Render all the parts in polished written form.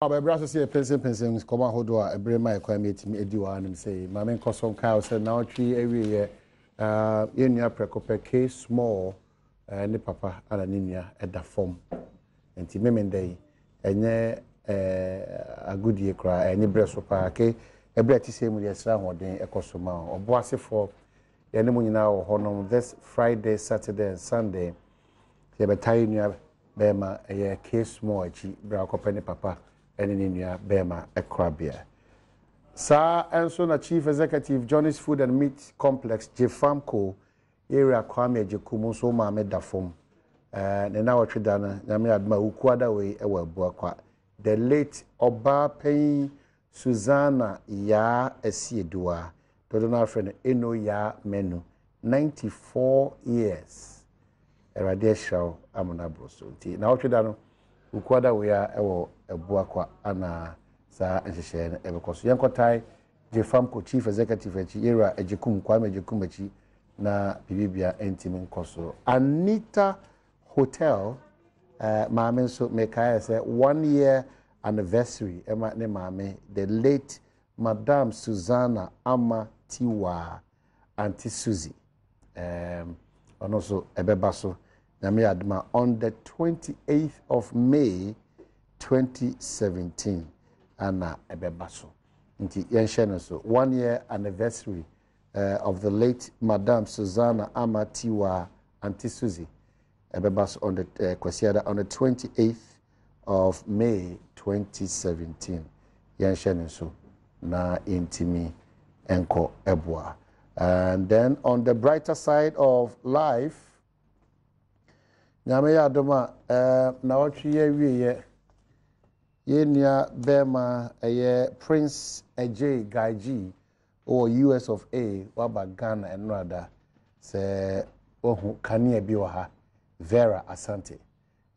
Abebra say pensen koma hodo a ebre mai kwa metimi edi wa anim say mama nkoso nka say na otwi ewie yenua prekope case small ne papa ala ne nua eda form enti memendai enye agudie kra enye breso pa ke ebre ti say mu ye sra hoden ekoso ma obo asefo ye ne mu nyina wo honom this Friday, Saturday and Sunday ye betai nua be ma case small achi bra kope ne papa eni nua bema ekrabia sa enso na chief executive Johnny's Food and Meat Complex Jefamco area kwame Ejekumu so ma me da fom ne na wotweda na nyame adma ukuada we ewa buakwa the late Oba Pen Susanna ya Esiedua todo na friend eno ya menu 94 years erade show amuna broso nti na wotweda no ukuada we ya ewo ebuakwa ana sa nhihye na ebekoso yenkotai Jefamco chief executive echi area Ejekumu kwame Ejekumu echi na bibibia entimi nkoso Anita Hotel maame so mekaya say 1 year anniversary ema ne maame the late Madam Susanna Amatiwa Auntie Susie ono so ebeba so na me adma on the 28th of May 2017 ana ebeba so nti yenhye so 1 year anniversary of the late Madam Susanna Amatiwa Auntie Susie ebeba so on the kwasiada on the 28th of May 2017 yenhye so na intimi enko ebua. And then on the brighter side of life nyame ya adoma na watwe ye wiye yenia bema Prince AJ Gaiji or US of A waba Ghana and rather se ohu kania bi ha Vera Asante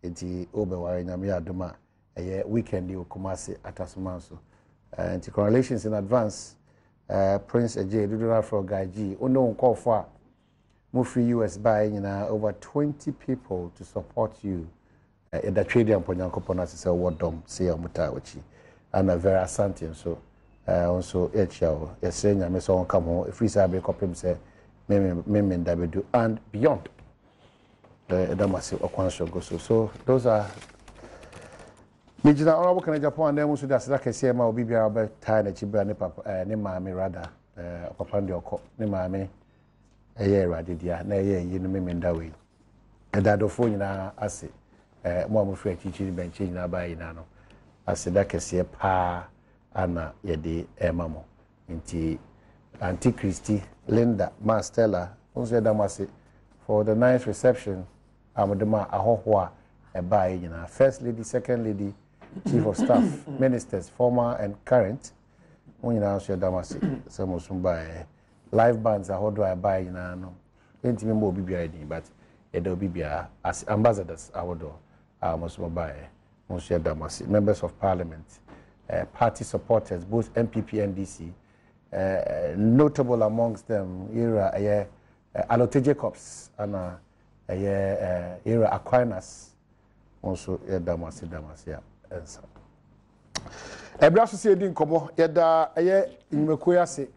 enti obeware nyame ya adoma weekend you Kumasi atasmanso and congratulations in advance Prince AJ Dudura for Gaiji ono nko for move free US by over 20 people to support you in the trading and Ponyankopon as Adom say Mutawachi and a very asante so also HL yes saying I so come home if we say be copy say men that do and beyond the massive okwansho go so those are Mijina honorable Canada Japan and then also that's like I say ma obi bia ba tie na chibra ne papa ne maame rather papa ndi okọ ne maame erade dia na yi no memenda we edadofo nyina ase mo amofre chichi benchi nyina ba nyina no ase da kese pa ana yede emamo nti Auntie Christy Linda Mastella also damase for the nice reception amodema ahoho a ba nyina first lady second lady chief of staff ministers former and current nyina also damase some sumba live bands ahodo I buy nyina no entimi mo obi bia din but e da obi bia as ambassadors ahodo most buy most damase members of parliament party supporters both MPP and DC notable amongst them era Alote Jacobs and era Aquinas also damase ya ensa ebra so se din komo yeda nmekoya se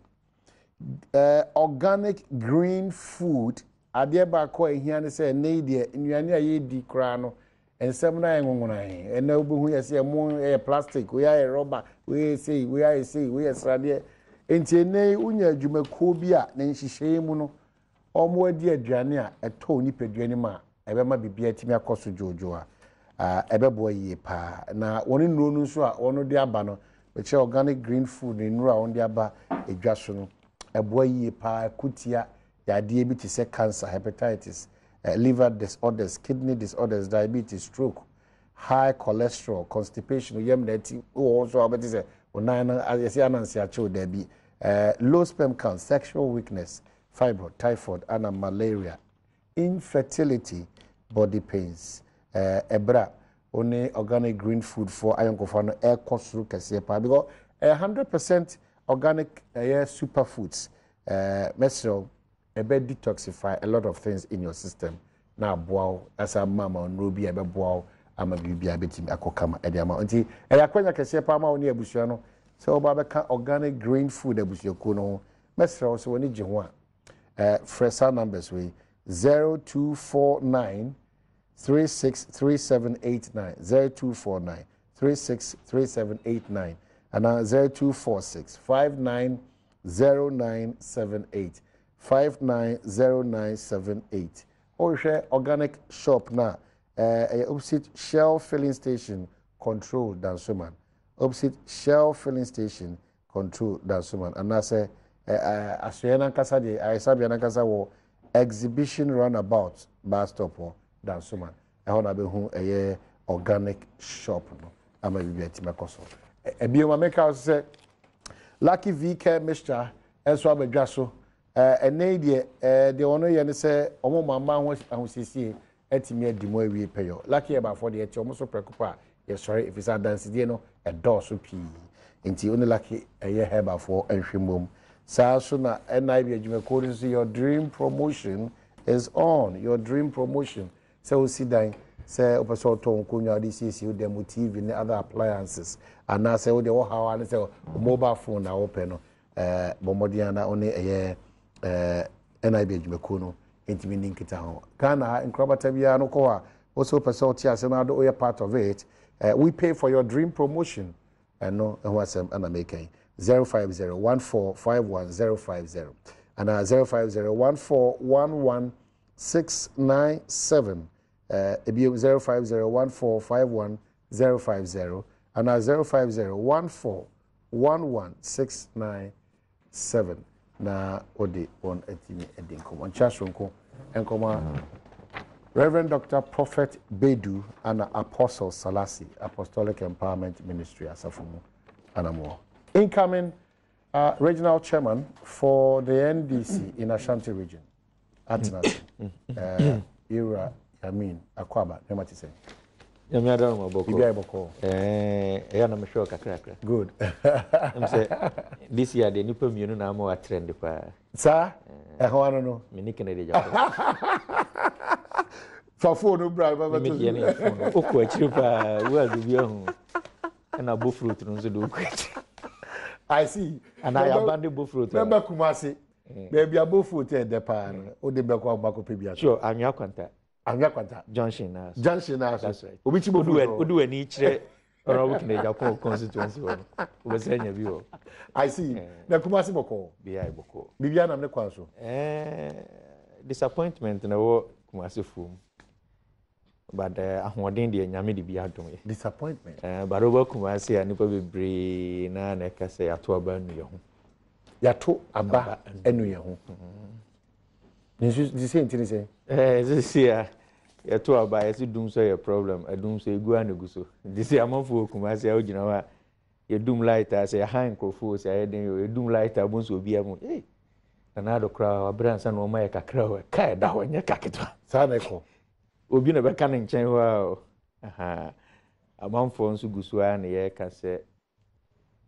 organic green food ade ba ko ehia ne se ne de nnuane aye di kra no ensem na enwonwona he ena obehu yese mo plastic we are rubber we say we srade enti ne unya adwumako bi a ne nhihye mu no omo adi aduane a eto nipaduane ma ebema bibia timi akoso jojo a ebebo yie pa na woni nuro nu so a wono de aba no we organic green food ni nuro a won de aba edwaso no ebo yie pa kutia yade bi ti se cancer hepatitis liver disorders kidney disorders diabetes stroke high cholesterol constipation yem na ti o so abeti se onan yesi anansi a chew there bi low sperm count sexual weakness fibroid typhoid and malaria infertility body pains ebra only organic green food for ayonkofo no air kosuru kese pa because 100% organic superfoods mesro ebe detoxify a lot of things in your system na boao as a mama on ruby ebe boao ama bibia betimi akokama e de ama nti e yakwanya kese pa ma woni abusua no se oba beka organic green food abusuaku no mesra wo se woni gye ho a fresa numbers we 0249 363789 0249 363789 and 0246 590978 590978 or share organic shop na opposite Shell filling station control Dansuman opposite Shell filling station control Dansuman and I say Asuyana Kasa de Aisabiana Kasa wo exhibition runabout bus stop or Dansuman ehona be hu organic shop no ama bibia timakoso ebioma make out say Lucky VK mixture enso abadwa so ene de ono ye ne say omo mama ahosisi etimi adimo awie peyo Lucky eba for de eti omo so prekopa ye sorry if is a dance de no e do so pi nti oni Lucky heba for enhwemom sa so na NIB adwumako so your dream promotion is on your dream promotion so si dan say opeso to nkonwa DCC with them TV and other appliances and now say we dey how and say mobile phone na open no bomodiana only NIB adwumako no intimi ninkita ho Ghana inkrabata bia no ko a also opeso ti ase na do part of it we pay for your dream promotion and no ehwasem ana making 05014511050 and 05014111697 05014511050 and 05014111697 na odi on etimi edinko chashonko enkoma Reverend Dr. Prophet Bedu and Apostle Salasi Apostolic Empowerment Ministry asafumu anamo incoming regional chairman for the NDC in Ashanti region Atnas Ira Yamin Akwaba nemati say Yami Adom Oboko. Bibi Iboko. Na me show kakra. Good. I'm say this year the nipa mienu na mo trend pa. Sir, ho ano no. Me nikene de japo. For phone no bra ba to. Me die na phone. Oku akiri pa, wo adubi ahu. Na bo fruit no so do oku. I see. And I abandon bo fruit. Remember Kumasi. Baby abo fruit e de pa no. O de be kwa bako pe bia. Sure, anwa kwanta. Anwa kwanta. Junction na. Junction na. That's right. Obi chi bo Odu ani kire Orobo kine Japan constituency wo. Obo senya bi wo. I see. Na Kumasi boko. Bia boko. Bibia na me kwa so. Disappointment na wo Kumasi fum. But ahoden de nyame de bi adom ye. Disappointment. But Obo Kumasi anipa bebre na na ka se ato aba nu ye ho. Yato aba enu ye ho. This same thing say. This year yato aba yesi dum so your problem. Adum so egu anugu so. This year amanfo Kumasi a ogina wa ye dum lighter say han krofo say ayeden ye dum lighter bon so obi amu. Na do kra wa bransa no ma ye kakra wa kai da ho nye kaketwa. Sa na ko. Obi na be ka ne nchen ho a amanfo nso gusu a na ye ka se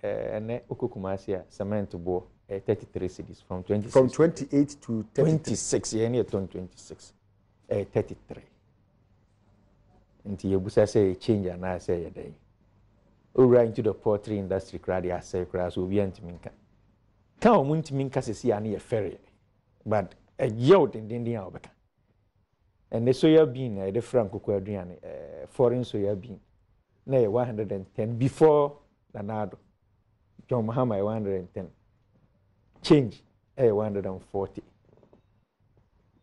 ene okokumasi a cement bo 33 cities from 26 from 28 to 26 yeah near 26 33 nti yebusa say change na say ye dey owura into the poultry industry crowd ya say crowd so obi antiminka ka o muntiminka sesi ya na ye ferry but a yield din a obeka and the soya bean the franco ko aduane foreign soya bean na 110 before nanado John Mahama 110 change 140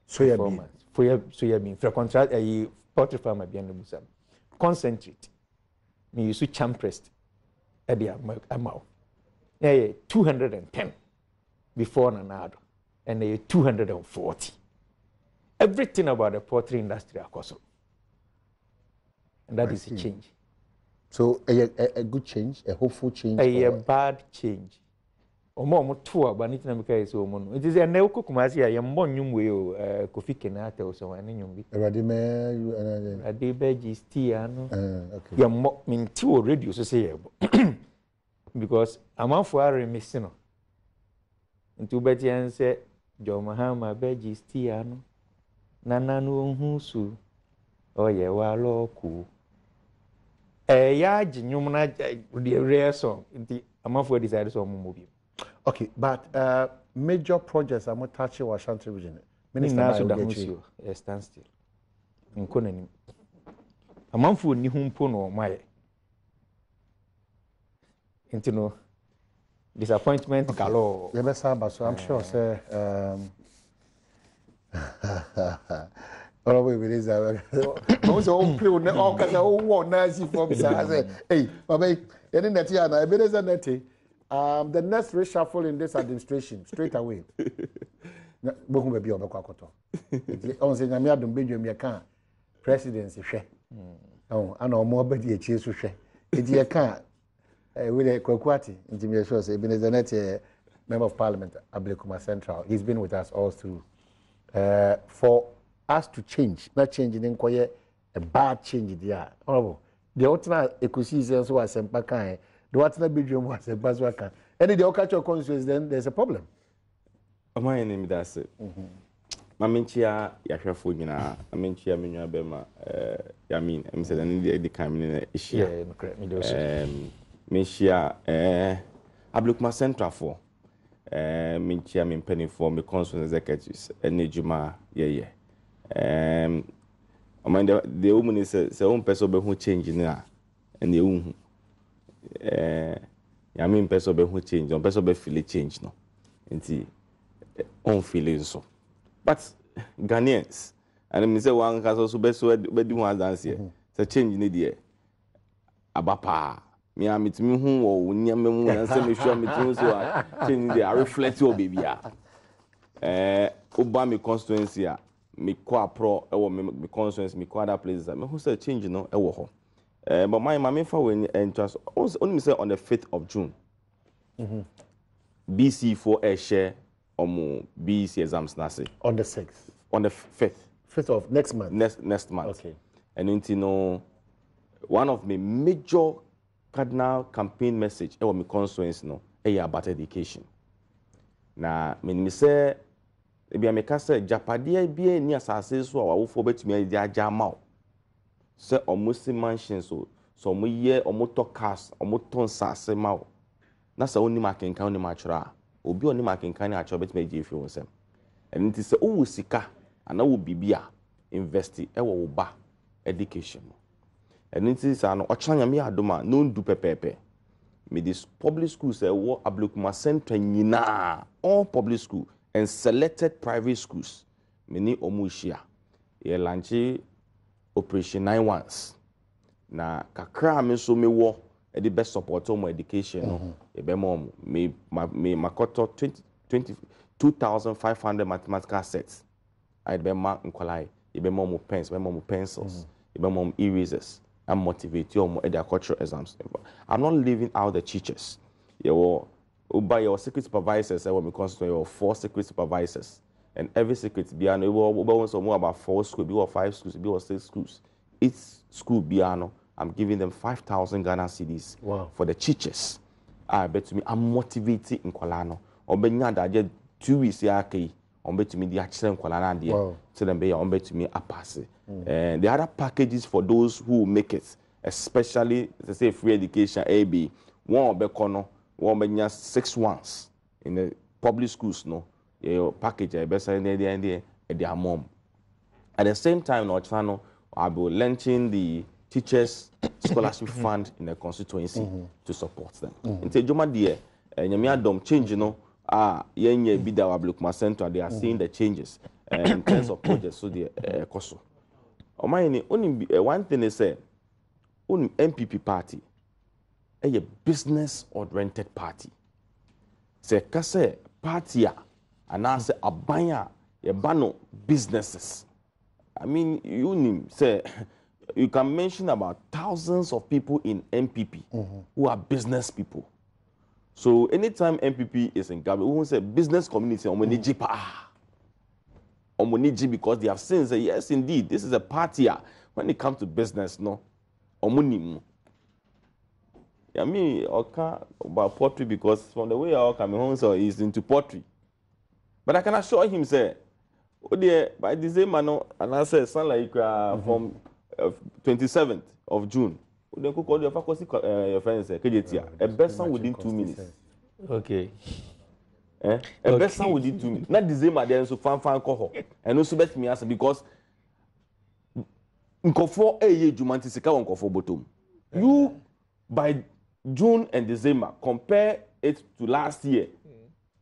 soya bean for soya bean for contract a poultry farmer be no busa concentrate me use champressed at the amount 210 before nanado and 240 everything about the poultry industry akoso and that is a change. So a good change, a hopeful change, a bad change. Omo to aba ni tina meka ese omo no. It is a na Kumasi ya yembo nwum we o Kofi Kenyatta o so wan nwum bi. Erade me Erade beji sti ano. Okay. Yembo minti o radio so say yebo. Because amanfo are miss no. Nti ubeti an say John Mahama beji sti ano. Nana no hu su. Oye wa loku. ya jinyum na the rare song nti amafo decide so mo bi. Okay, but major projects I'm touching Ashanti region. Minister Bayo Dahunsio, stand still. Nkonani. Amafo ni humpo no maye. Nti no disappointment galore. Yebesa so I'm sure say oh, we is most all play on all cause all Nazi from say, hey, Baba, any net here na Ebenezer Nete. The next reshuffle in this administration straight away. Bohu be bi obekwa koto. On say nyame adom bedwam ye kan presidency hwe. Oh, ana omo obedi echi so hwe. Edi ye kan we the Kwakwati nti me sure say Ebenezer Nete member of parliament Ablekuma Central. He's been with us all through. For us to change, not changing in koye a bad change there. Honorable, the ultimate ecosystem was a pakan, the ultimate bedroom was a bazooka. Any the cultural consequences, then there's a problem. My name is Maminchia Yashafo, I mean, Chia Minya Bema, Yamin, and said, I need the coming issue. Yeah, correct me. Minchia, Ablekuma Central for. Minchia min penny for me council executives and Nejuma, yeah. I mean, the woman is a own person who change now, and the woman, I mean, person who change, on person feel change no, and see, own feelings so. But Ghanaians, and I mean, say one has also best where do one dance here, so change in the year. Abapa. Me am it me who or nyame and say me sure me too so change the reflect your baby Obama constituency me kwa pro e wo me constituency me kwa other places me who say change no e wo ho but my me fa when entrance only me say on the 5th of June BC4 a share BC exams na say On the 6th. on the 5th of next month. next month. Okay. And you know one of my major cardinal campaign message e wo me constituency no e about education. Na me say e bia me ka say japade bia ni asase so a wawofo betumi adi agya ma o. Say almost mansion so omo ye omo to cars omo ton sase ma o. Na say oni makenkan oni machura obi oni makenkan ni acho betumi adi efi wonsem. And it is o sika ana wo bibia invest e wo ba education. And it is an ochanya me adoma no ndu pepepe. Me this public schools wo Ablekuma Central nyina all public school and selected private schools many omushia ye lanchi operation 9 ones na kakra me so me wo e the best support on education no e be mom me makoto 22,500 mathematical sets I be ma nkwalai e be mom pens be mom pencils e be mom erasers and motivate you at their cultural exams. I'm not leaving out the teachers. You by your secret supervisors, I will be constantly your 4 secret supervisors. And every secret piano, we more about 4 schools, be or 5 schools, be or 6 schools. Each school piano, I'm giving them 5,000 Ghana cedis for the teachers. I bet to me I'm motivating in Kolano. Or be nyada just 2 weeks yake. On bet to me the action Kolana there. Tell them be on bet to me a pass. And the other packages for those who make it, especially let's say free education, AB, one bekono, one benya 6 ones in the public schools, no, your package, I best and their mom. At the same time, no channel, I'll be launching the teachers scholarship fund in the constituency to support them. In Tejoma dear, and Adom change, you know, yenye bida Ablekuma Central, they are seeing the changes in terms of projects, so the koso. Only one thing is say, MPP party, a business oriented party. Say kase party and I say abaya bano businesses. I mean, you say you can mention about thousands of people in MPP who are business people. So anytime MPP is in government, we won't say business community because they have seen say yes indeed this is a party when it comes to business no omunimu. I mean about poetry because from the way I come home so he's into poetry. But I can assure him say oh dear by the same man and I say son like from 27th of June Then cook all your faculty your friends say KJT. A best sound within 2 minutes. Okay. A best sound within 2 minutes. Not the same then so fan coho. And also bet me answer because nkofo eye jumanti sika nkofo bottom. You by June and December compare it to last year.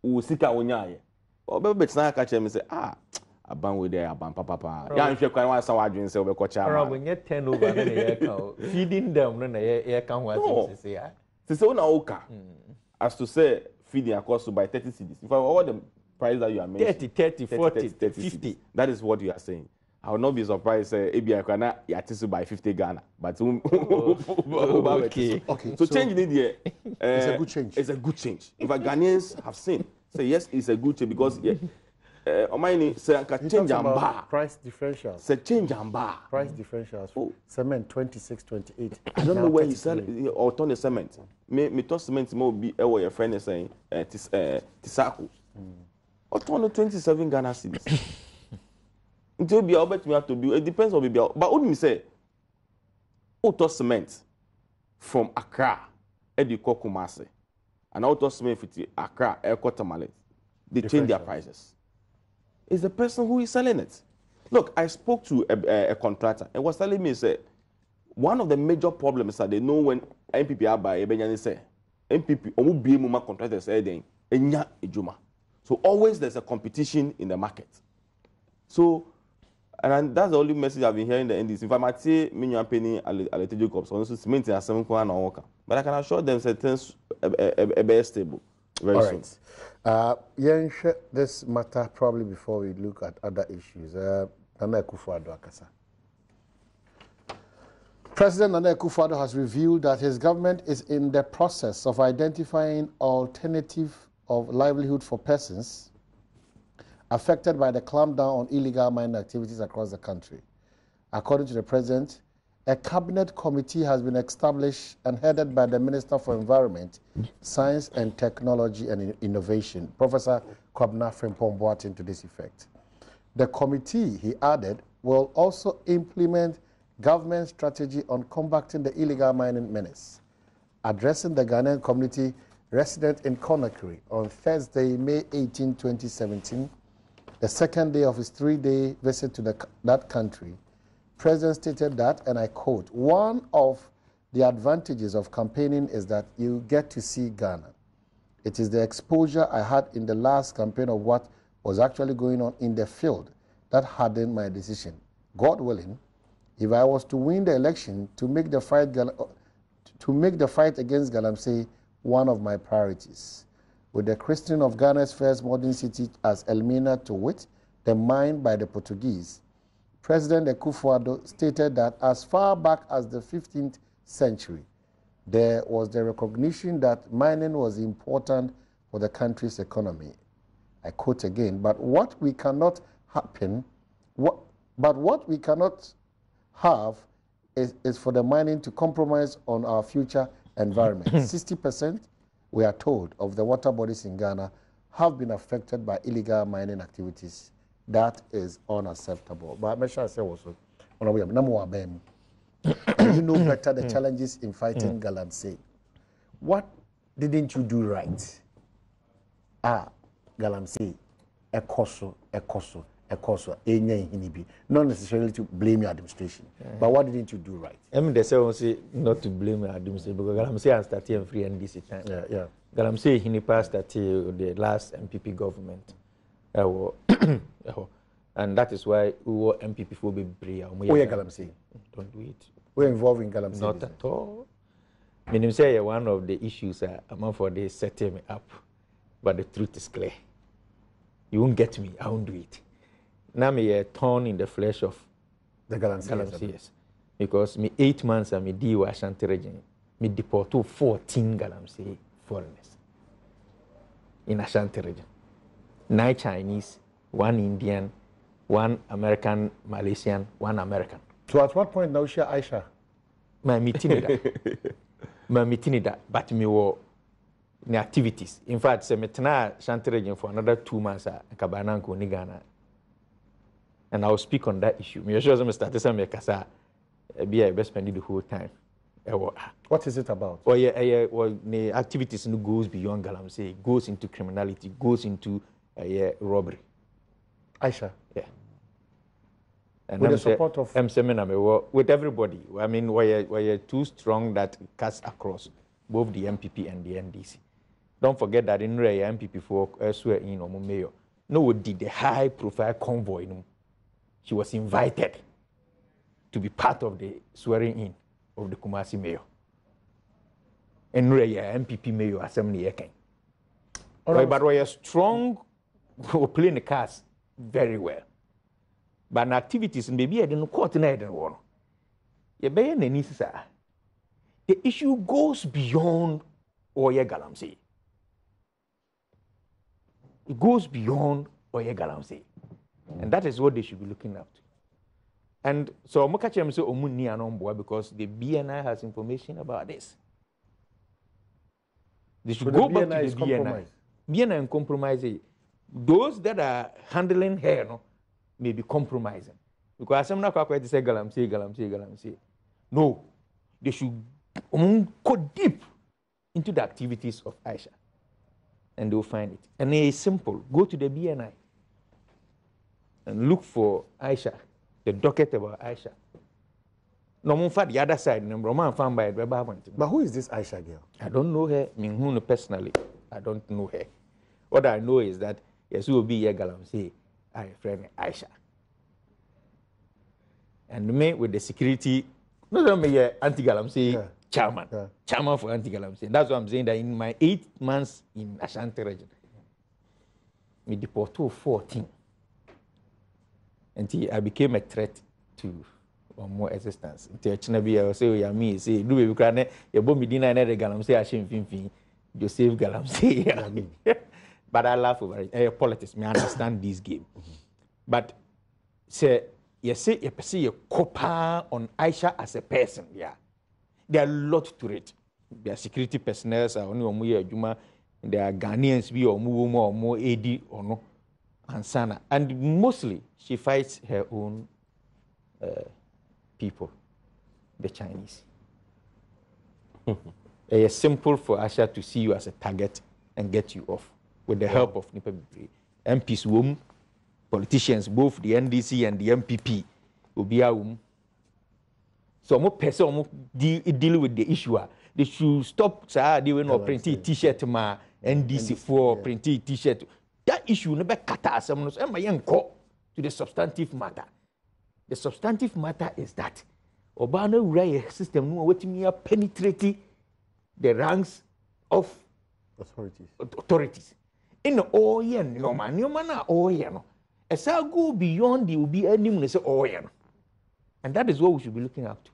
U sika onyaye. Obe bet na ka chere me say aban we there aban papa. Ya nhwe kwan wan sa wadwen say obe kocha ama. Rob nye turnover na ye ka feeding them na ye ka ho atin say ya. Say una oka. As to say feeding across by 30 cedis. If I what the price that you are mentioning 30, 40, 50. That is what you are saying. I will not be surprised ABI kana yatisu by 50 Ghana. But okay. So change in there. It's a good change. It's a good change. In fact, Ghanaians have seen. Say yes, it's a good change because Omaini say change and bar. Price differentials. Say change and bar. Price differentials. Cement 26, 28. I don't know where he sell or turn the cement. Me turn cement more be your friend is saying Tisaku. Or turn 27 Ghana cedis. Until be about me have to do. It depends on but what me say? Auto cement from Accra, Ediko Kumasi, and auto cement from Accra, Airport Tamale. They change their prices. It's the person who is selling it. Look, I spoke to a contractor and was telling me, say, one of the major problems is that they know when MPP are by Ebenyani say, MPP, omu be muma contractors say then, enya ejuma. So always there's a competition in the market. So, and that's the only message I've been hearing in the NDC. If I might say, Minu Penny, Alete Jacobs, also cement and 7 and worker. But I can assure them that things are stable very soon. This matter probably before we look at other issues. Nana Akufo-Addo Akasa. President Nana Akufo-Addo has revealed that his government is in the process of identifying alternative of livelihood for persons affected by the clampdown on illegal mining activities across the country. According to the president, a cabinet committee has been established and headed by the Minister for Environment, Science and Technology and Innovation, Professor Kwabena Frimpong-Boateng, to this effect. The committee, he added, will also implement government strategy on combating the illegal mining menace. Addressing the Ghanaian community resident in Conakry on Thursday, May 18, 2017, the second day of his 3-day visit to that country, President stated that, and I quote, "One of the advantages of campaigning is that you get to see Ghana. It is the exposure I had in the last campaign of what was actually going on in the field that hardened my decision. God willing, if I was to win the election, to make the fight against Galamsey one of my priorities. With the christening of Ghana's first modern city as Elmina to wit, the mine by the Portuguese, President Akufo-Addo stated that as far back as the 15th century, there was the recognition that mining was important for the country's economy. I quote again, but what we cannot have is for the mining to compromise on our future environment. 60%, we are told, of the water bodies in Ghana have been affected by illegal mining activities. That is unacceptable. But I'm sure I say also, you know better the challenges in fighting Galamsey. What didn't you do right? Galamsey, ekoso, not necessarily to blame your administration, but what didn't you do right? I mean, they say not to blame your administration because Galamsey has started free NDC time. Yeah. Galamsey Hinipa started the last MPP government. And that is why we were MPP for be brave. Galamsey. Don't do it. We're involved in Galamsey. Not at all. I mean, say one of the issues I'm for they setting me up, but the truth is clear. You won't get me. I won't do it. Now me a thorn in the flesh of the Galamsey. Yes, because me 8 months and me deal Ashanti region, me deport 14 Galamsey foreigners in Ashanti region. 9 Chinese, 1 Indian, 1 American, Malaysian, 1 American. So at what point now share Aisha? My meeting that, but me were the activities. In fact, se metna Ashanti region for another 2 months Kabana ko ni Ghana. And I will speak on that issue. Me sure me start say me kasa be I best spend the whole time. What is it about? Or the activities no goes beyond galamsey, goes into criminality, goes into robbery. Aisha. Yeah. And with the support of with everybody. I mean, we're too strong that it cuts across both the MPP and the NDC. Don't forget that in Ray MPP for elsewhere in Omo Mayor, no one did the high profile convoy. No. She was invited to be part of the swearing in of the Kumasi mayor. And Ray MPP mayor assembly again. Right, but we are strong, we're playing the cards very well. But in activities, maybe I didn't coordinate one. The issue goes beyond Oye Galamsey. It goes beyond Oye Galamsey. And that is what they should be looking at. And so I'm catching them say Omuni and on board because the BNI has information about this. They should go back to the BNI. BNI compromise. Those that are handling her, no, may be compromising. Because I'm not quite to say galamsey. No, they should go deep into the activities of Aisha. And they'll find it. And it's simple. Go to the BNI and look for Aisha, the docket about Aisha. No, the other side, but who is this Aisha girl? I don't know her. I mean, personally, I don't know her. What I know is that yes, we will be a galamsey. I friend Aisha. And me with the security, not only anti-galamsey chairman, chairman for anti-galamsey. That's why I'm saying that in my 8 months in Ashanti region, me deported 14. Until I became a threat to more existence. Until I say, "Yeah, me say, do we cry? You bomb me dinner and the galamsey ashim fin Joseph galamsey." But I laugh over it. Politics, me understand this game. But say you see you copa on Aisha as a person. Yeah, there are a lot to it. There are security personnel, there are Ghanaians be or more AD or no, and Sana, and mostly she fights her own people, the Chinese. It's simple for Aisha to see you as a target and get you off. With the help of MPs, politicians, both the NDC and the MPP, will be our so more person deal with the issue. They should stop doing no printed T-shirt ma NDC for printed T-shirt. That issue never cut someone to the substantive matter. The substantive matter is that Obama Ray system waiting penetrating the ranks of authorities. In the no man, no. As I go beyond, there will be any say and that is what we should be looking up to.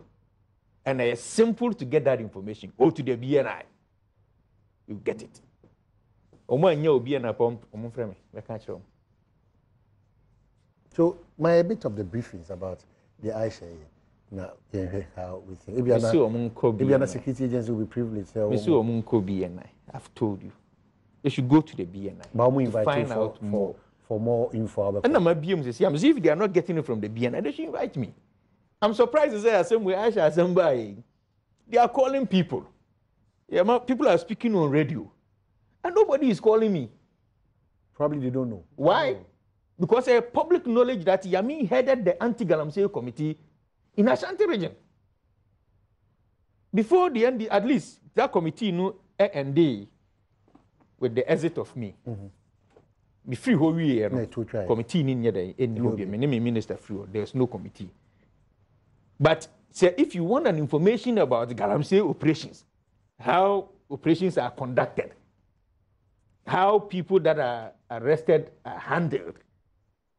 And it's simple to get that information. Go to the BNI, you get it. So my bit of the briefing is about the Aisha. Now, how we think. Maybe a security agency will be privileged. I've told you. They should go to the BNI. But we invite find you out for more info. And my BM says, if they are not getting it from the BNI, they should invite me. I'm surprised to say some way Aisha somebody. They are calling people. Yeah, people are speaking on radio. And nobody is calling me. Probably they don't know. Why? Because a public knowledge that Yami headed the anti-galamsey committee in Ashanti region. Before the end, at least that committee knew A&D with the exit of me. Be free whole year. Committee in minister free. There's no committee. But say if you want an information about the galamsey operations, how operations are conducted, how people that are arrested are handled,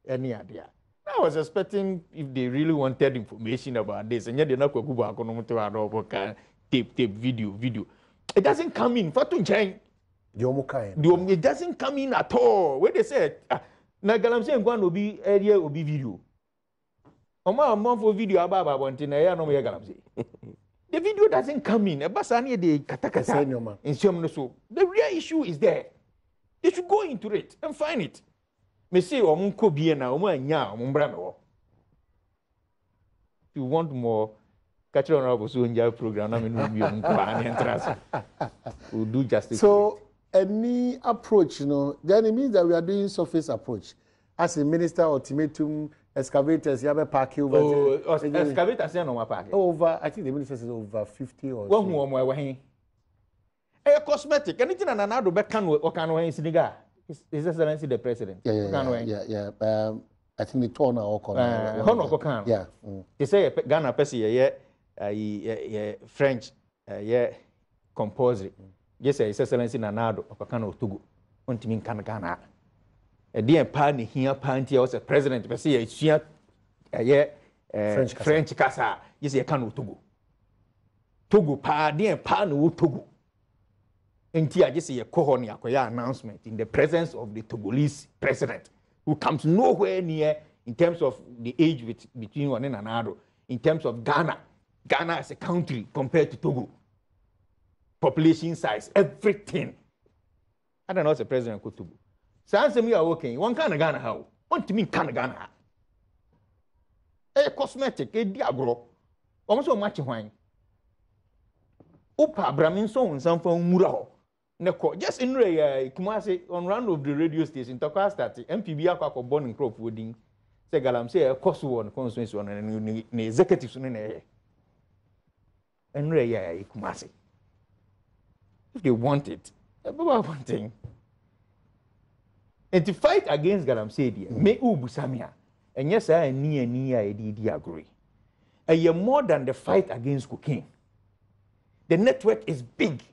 any idea. I was expecting if they really wanted information about this, and yet they're not going to tape, video. It doesn't come in. It doesn't come in at all. When they say, na galamsey ngwan obi area obi video. For video about one thing, the video doesn't come in. The real issue is there. They should go into it and find it. If you want more, Catch on our Sunja program. I mean, we'll do justice. So, any approach, then it means that we are doing surface approach. As a minister, ultimatum, excavators, you have a park over. Oh, excavators, no more park. Over, I think the minister says over 50 or so. One more, a cosmetic, anything an Adom or can we Siniga? His Excellency the President. Yeah. I think the toner or Honor. Yeah. They say Ghana Pessi, French, composer. Yes, His Excellency Nanado or Kano Togo, Untimin Ghana. A dear party here, Panty was a president, Pessi, French Casa. Yes, a Kano Togo. Togo, pa, dear Panu Togo. Inti I just see a cohorn announcement in the presence of the Togolese president, who comes nowhere near in terms of the age between one and another, in terms of Ghana as a country compared to Togo. Population size, everything. I don't know what's the president of Togo. So answer me, working. One kind of Ghana how? One to me kind of Ghana. A cosmetic, a diagro. Almost so much wine. Opa Bramin son something muraho. Just in Kumasi on round of the radio station, Toka started MPB Aqua born in crop wooding. Say Galam say a cost one constituency one and executives in a and Kumasi. If they want it, one thing. And to fight against Galam said, me Ubusamia, and yes, I near did agree. A year more than the fight against cocaine. The network is big.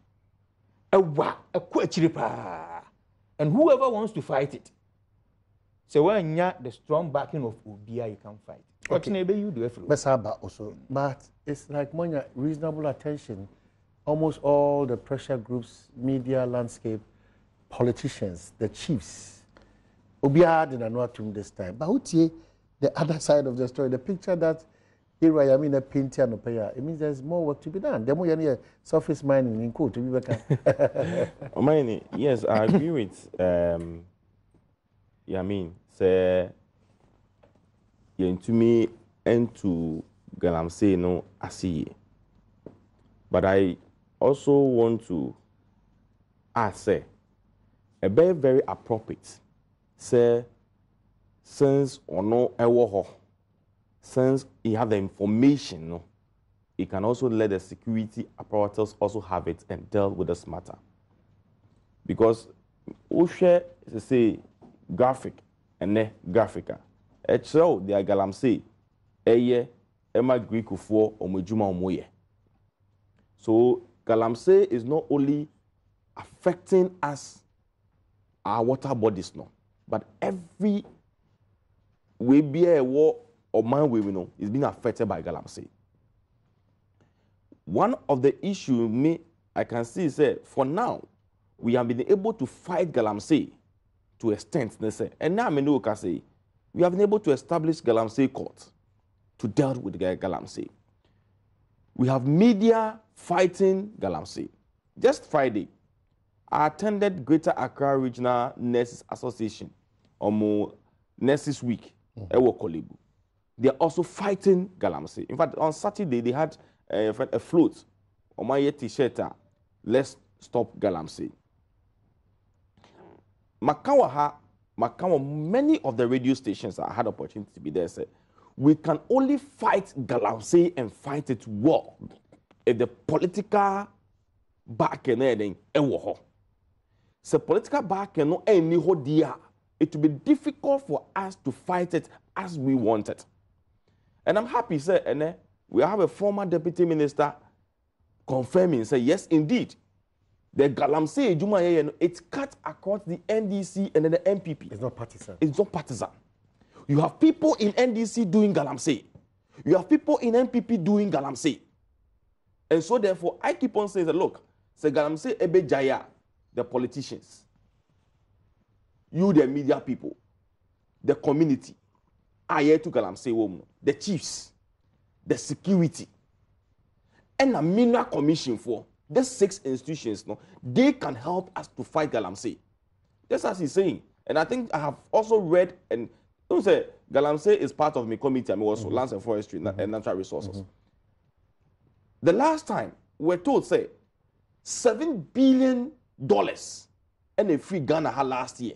A quachiripa. And whoever wants to fight it. So when you the strong backing of Ubia, you can fight. What maybe you do it. Also, but it's like when reasonable attention, almost all the pressure groups, media landscape, politicians, the chiefs. Ubia did not know this time. But who the other side of the story, the picture that I mean, a painter and a payer. It means there's more work to be done. The more you surface mining in code to be back. Yes, I agree with. Say, to me and to Galamsey no I see. But I also want to say, a very appropriate. Say, since or no ewo. Since he have the information, he can also let the security apparatus also have it and deal with this matter. Because Oshe say graphic and ne graphica. So the Galamsey, Emma Greek for Omejuma Omoye. So Galamsey is not only affecting us, our water bodies, no, but every we be a war. Or man we know is being affected by Galamsey. One of the issues I can see is that for now we have been able to fight Galamsey to extent. And now I can say we have been able to establish Galamsey court to deal with Galamsey. We have media fighting Galamsey. Just Friday, I attended Greater Accra Regional Nurses Association Nurses Week. They are also fighting Galamsey. In fact, on Saturday, they had a float on my t-shirt. Let's stop Galamsey. Makawa, many of the radio stations I had opportunity to be there said, we can only fight Galamsey and fight it well if the political back and anything. So political back and no any hodia. It will be difficult for us to fight it as we want it. And I'm happy, sir, and we have a former deputy minister confirming, say, yes, indeed, the Galamsey Ejuma, it's cut across the NDC and then the MPP. It's not partisan. It's not partisan. You have people in NDC doing Galamsey. You have people in MPP doing Galamsey. And so, therefore, I keep on saying that, look, say Galamsey Ebe Jaya, the politicians, you, the media people, the community, are here to Galamsey woman, the chiefs, the security, and a mineral commission for these 6 institutions. No, they can help us to fight Galamsey. That's as he's saying. And I think I have also read and don't say Galamsey is part of my committee. I mean also lands and forestry and natural resources. The last time we're told, say, $7 billion and a free Ghana last year.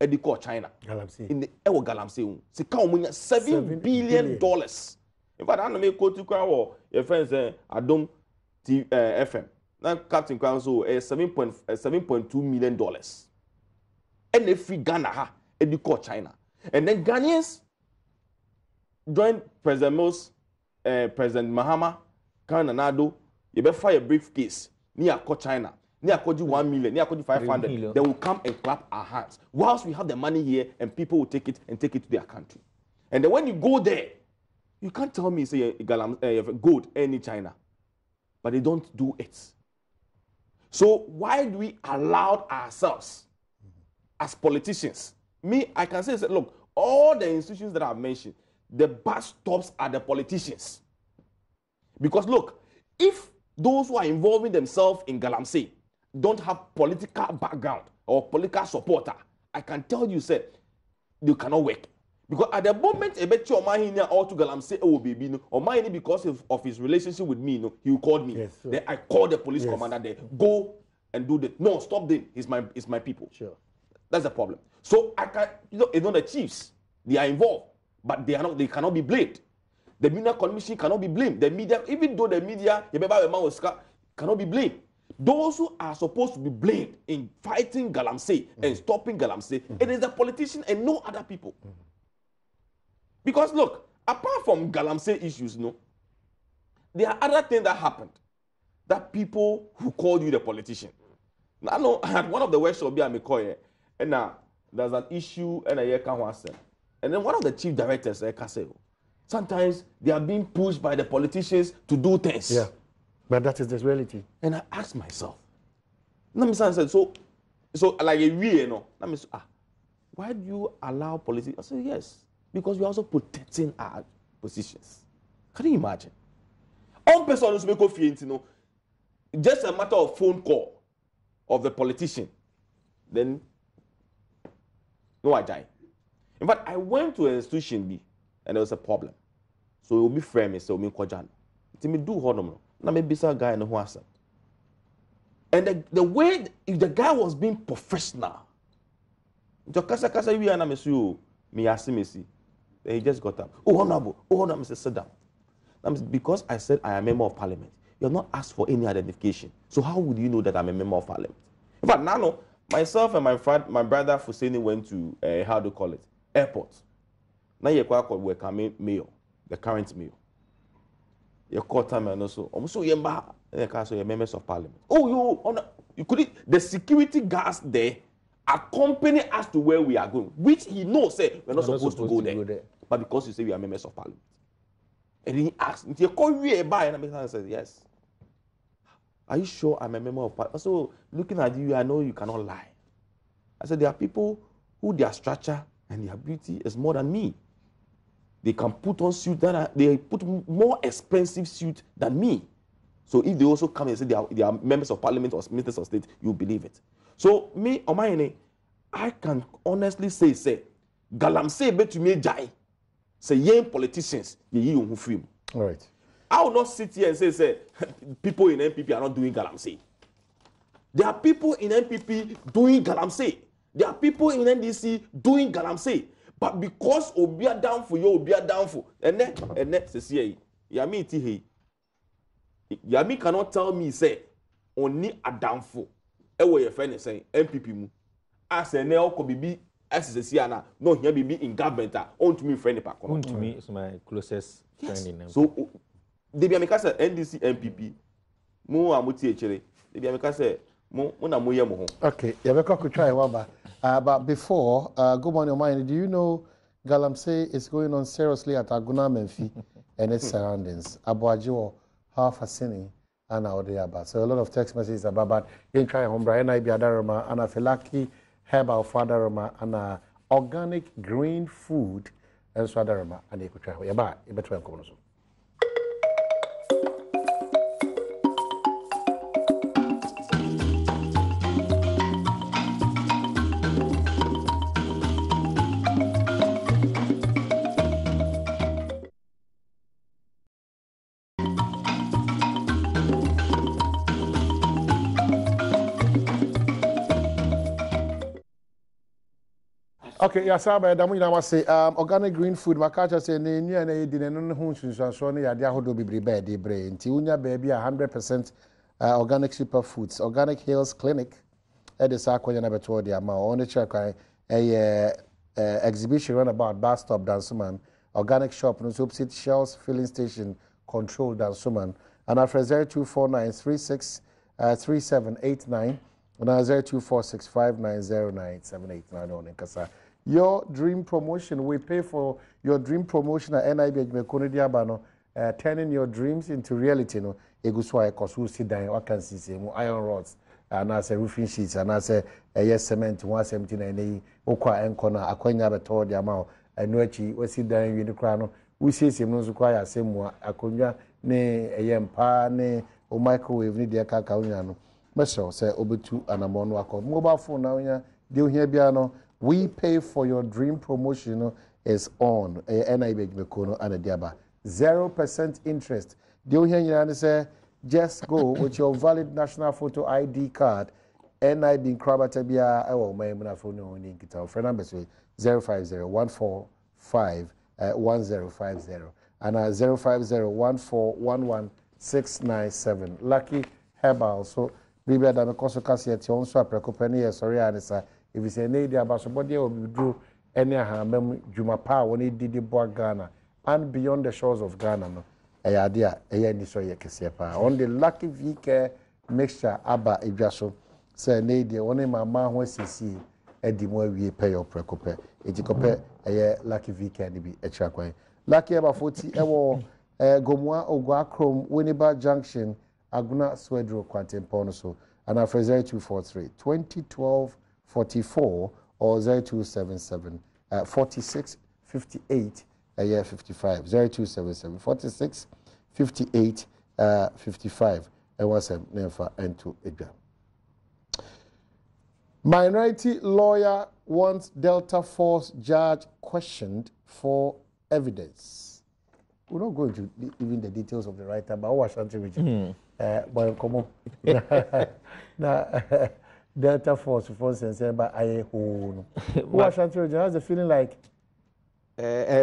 Edi call China. Galamsey. In the Galamsey. Se ka omunya $7 billion. In fact, I know me go to kwa your friends Adom FM. Now Captain Council 7.2 million dollars. And if free Ghana ha edi call China. And then Ghanaians joined President Mills, President Mahama, Karen Nado, you better fire a briefcase near China. Near 1 million, near 500, they will come and clap our hands. Whilst we have the money here and people will take it to their country. And then when you go there, you can't tell me, say, gold any China. But they don't do it. So why do we allow ourselves as politicians? Me, I can say, look, all the institutions that I've mentioned, the bus stops are the politicians. Because look, if those who are involving themselves in Galamsey don't have political background or political supporter, I can tell you, sir, you cannot work. Because at the moment, a bet your mind all to Galamsey, oh baby, no, or mine because of his relationship with me, no, he called me. Yes, sure. Then I called the police commander there, go and do that. No, stop them. It's my people. Sure. That's the problem. So I can, it's not the chiefs. They are involved, but they cannot be blamed. The media commission cannot be blamed. The media, even though the media, cannot be blamed. Those who are supposed to be blamed in fighting Galamsey and stopping Galamsey, it is the politician and no other people. Because look, apart from Galamsey issues, no, there are other things that happened that people who called you the politician. Now, I know at one of the workshops, and there's an issue and a can't say. And then one of the chief directors can say, sometimes they are being pushed by the politicians to do things. Yeah, but that is the reality. And I asked myself, said, so like a year, you know, why do you allow politicians? I said, yes, because we're also protecting our positions. Can you imagine? One person who's make you know, just a matter of phone call of the politician, then no, I die. In fact, I went to an institution and there was a problem. So it will be framed, so me kwajan. It me do honomo. Na me bisa guy no who answer. And the way if the guy was being professional, to kasa we na me so me asimesi. Then he just got up. Oh honorable, Mr. Sit down. Because I said I am a member of parliament, you have not asked for any identification. So how would you know that I'm a member of parliament? In fact, now myself and my brother Fuseni went to how do you call it? Airport. Now you we're coming mayor, the current mayor. You call time and also you're members of parliament. Oh, you could the security guards there accompany us to where we are going, which he knows say we're not supposed to go there. But because you say we are members of parliament. And he asked, you call you by and I said, yes. Are you sure I'm a member of parliament? So looking at you, I know you cannot lie. I said there are people who their structure and their beauty is more than me. They can put on suit they put more expensive suit than me. So if they also come and say they are members of parliament or ministers of state, you believe it. So me, Omayene, I can honestly say, Galamsey bet to me jai. Say young politicians, you free. All right. I will not sit here and say people in NPP are not doing Galamsey. There are people in NPP doing Galamsey. There are people in NDC doing Galamsey. But because Obia down for you, Obia down for, and then say, Yami Tihi. Yami cannot tell me, say, only a downfall. Ewe your friend is saying, NPP mu. As a neo could be, as a Siana, no, here be in government, on to me, friend. On to me is my closest friend in them. So, they be a NDC NPP, Mo Amuti Echere, they be a Mona Moyamo. Okay, Yabeka could try Waba. But before, good morning, Omani. Do you know Galamsey is going on seriously at Aguna Menfi and its surroundings? Abuajiwo, half a cine, and Audiaba. So a lot of text messages about that. You can try Hombra, and I be Adaroma, and a Felaki, Herbal Fadaroma, and organic green food, and Swadaroma, and you could try Yaba, you better come. Okay, yes, sir. But I say organic green food. My culture say ne new na yedi ne no ho nsunsuanso ne yade ahodo bebre ba de bre. Nti unya baby 100% organic superfoods. Organic Hills Clinic. E de sa akonya na beto de ama. On the check exhibition run about bus stop Dansuman. Organic shop no opposite Shells filling station control Dansuman. And after 024936 3789 and 0246590978 Nkasa. Your dream promotion, we pay for your dream promotion at NIB Mekonodiabano, turning your dreams into reality. No, Eguswa Kosu Sidan, Wakansi, iron rods, and as a roofing sheets, and as a yes cement 179 Okwa Enkona, Akonya Betor Diamao, and Nuechi, we sit down in the crown. We see him no require same one, Akonya, ne a yampa, ne o microwave, ni dear Kakaunyano. Meso say obetu anamon wako mobile phone now ya deal here biano. We pay for your dream promotion is on NIB Mekono and Diaba 0% interest. Deal here you say just go with your valid national photo ID card. NIB Krabatabia oh my phone no link it out. Friend number 050-145-1050 and 050-1411-697. Lucky Herbal. So Bibia da me koso kase eti on so aprekopa ne ye sori anisa if you say ne dia basobode e obidru ene ahamam dwuma pa woni didi bo Ghana and beyond the shores of Ghana no ade a ni so ye kese pa on the Lucky VK mixture aba edwaso say ne dia woni mama ho asisi edi mo awie pay your prekopa eti kope Lucky VK ni bi ekira kwan Lucky aba 40 ewo Gomwa Ogwa Krom Winneba Junction Aguna Swedro Quantempono so and after 0243 2012 44 or 0277 46 58 55 0277 46 58 55 and what's a name for N2 Edgar. Minority lawyer wants Delta Force judge questioned for evidence. We're not going to even the details of the writer, but what Ashanti region. Boy, come on. Delta Force, for instance, but I who Ashanti region has a feeling like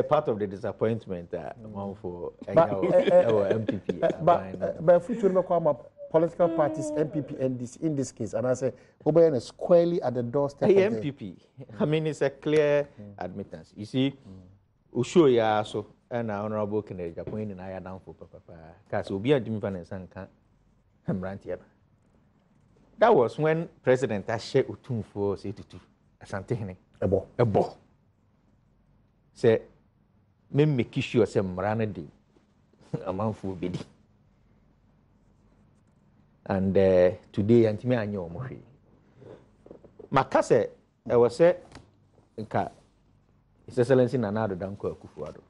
part of the disappointment for our MPP. But if we talk about political parties, MPP, and in this case, and I say, Obayana squarely at the doorstep. Hey, MPP. I mean, it's a clear admittance. You see, Ushuya so. And Honorable Kennedy Japan and I are down for Papa. Because we'll be a Jimmy Van and Sanka. That was when President Ashe Utum for 82. Asante a bo. Say, me make sure some Ranadi a month will be. And today, Antime Anyo Mohi. Makase, I was said, His Excellency Nanado Danko Kufuado.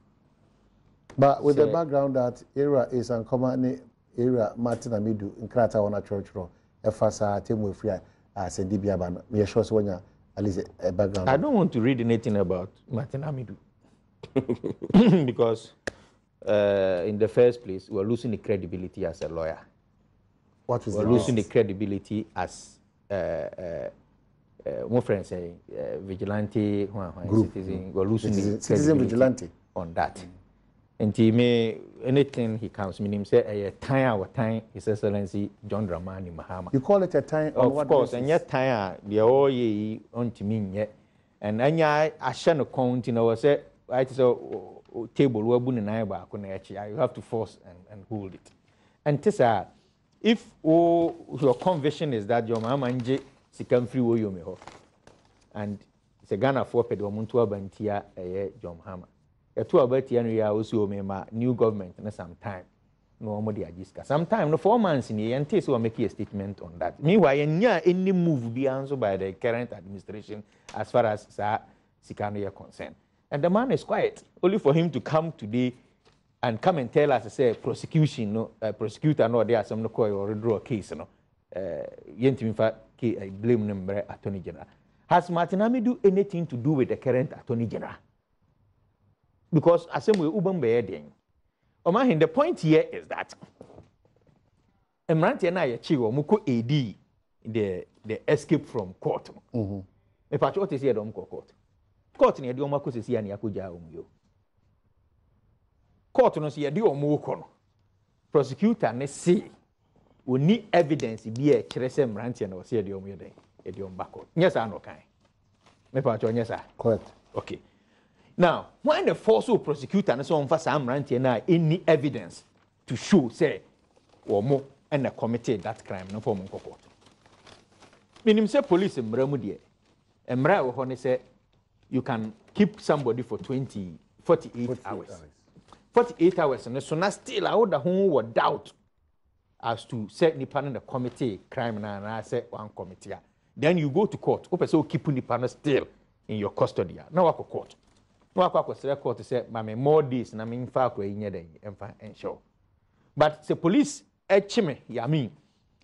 But with the background that era is uncommon era Martin Amidu in Krata on a church row, Efasa Temu Free as a Dibiaban, me sure when at least a background. I don't want to read anything about Martin Amidu because in the first place we're losing the credibility as a lawyer. What was we're losing the credibility as my friend saying vigilante group. Citizen. We're losing the citizen vigilante on that. And he may anything he comes, meaning say a time His Excellency John Dramani Mahama. You call it a time? Of course, and yet time the all ye on to me yet. And I shall not count in our say I so table where Boon and I back on you have to force and hold it. And Tessa, if your conviction is that your mama and J can free you may hope. And it's a Ghana for Pedro Bantia a John Hammer. A 2 about year also member new government and sometime no more the agiska. Sometime no 4 months in the end, so make a statement on that. Meanwhile, any move be answered by the current administration as far as Sikano are concerned. And the man is quiet, only for him to come today and come and tell us, say, prosecution, no prosecutor, no, there are some no call or draw a case, no. I blame number Attorney General. Has Martin Amidu anything to do with the current Attorney General? Because as we Ubon Beading, the point here is that Emranti and I achieve Muko AD the escape from court. Me patch what is here don't court. court ne yɛde ɔmo akɔ sesi ani akɔgya ɔmo yo court no so yɛde ɔmo kɔ no prosecutor ne say oni evidence bi a kyerɛ sɛ mmeranteɛ na ɔsɛ yɛde ɔmo yɛ dɛn yɛde ɔmo ba court nyɛ saa na ɔkan mepa atwa nyɛ saa correct okay now when the force of prosecutor ne sɛ ɔmfa saa mmeranteɛ na any evidence to show say ɔmo and committed that crime no for ɔmo nkɔ court menim sɛ police mmara mu deɛ mmara wɔ hɔ ne sɛ you can keep somebody for 48 hours 48 hours and so now still I would have doubt as to say nipa no the committee crime na say one committee then you go to court o person keep nipa no still in your custody now wako court no wako say court say mama more days na me mfa akwa yin den emfa ensure but the police echime ya mean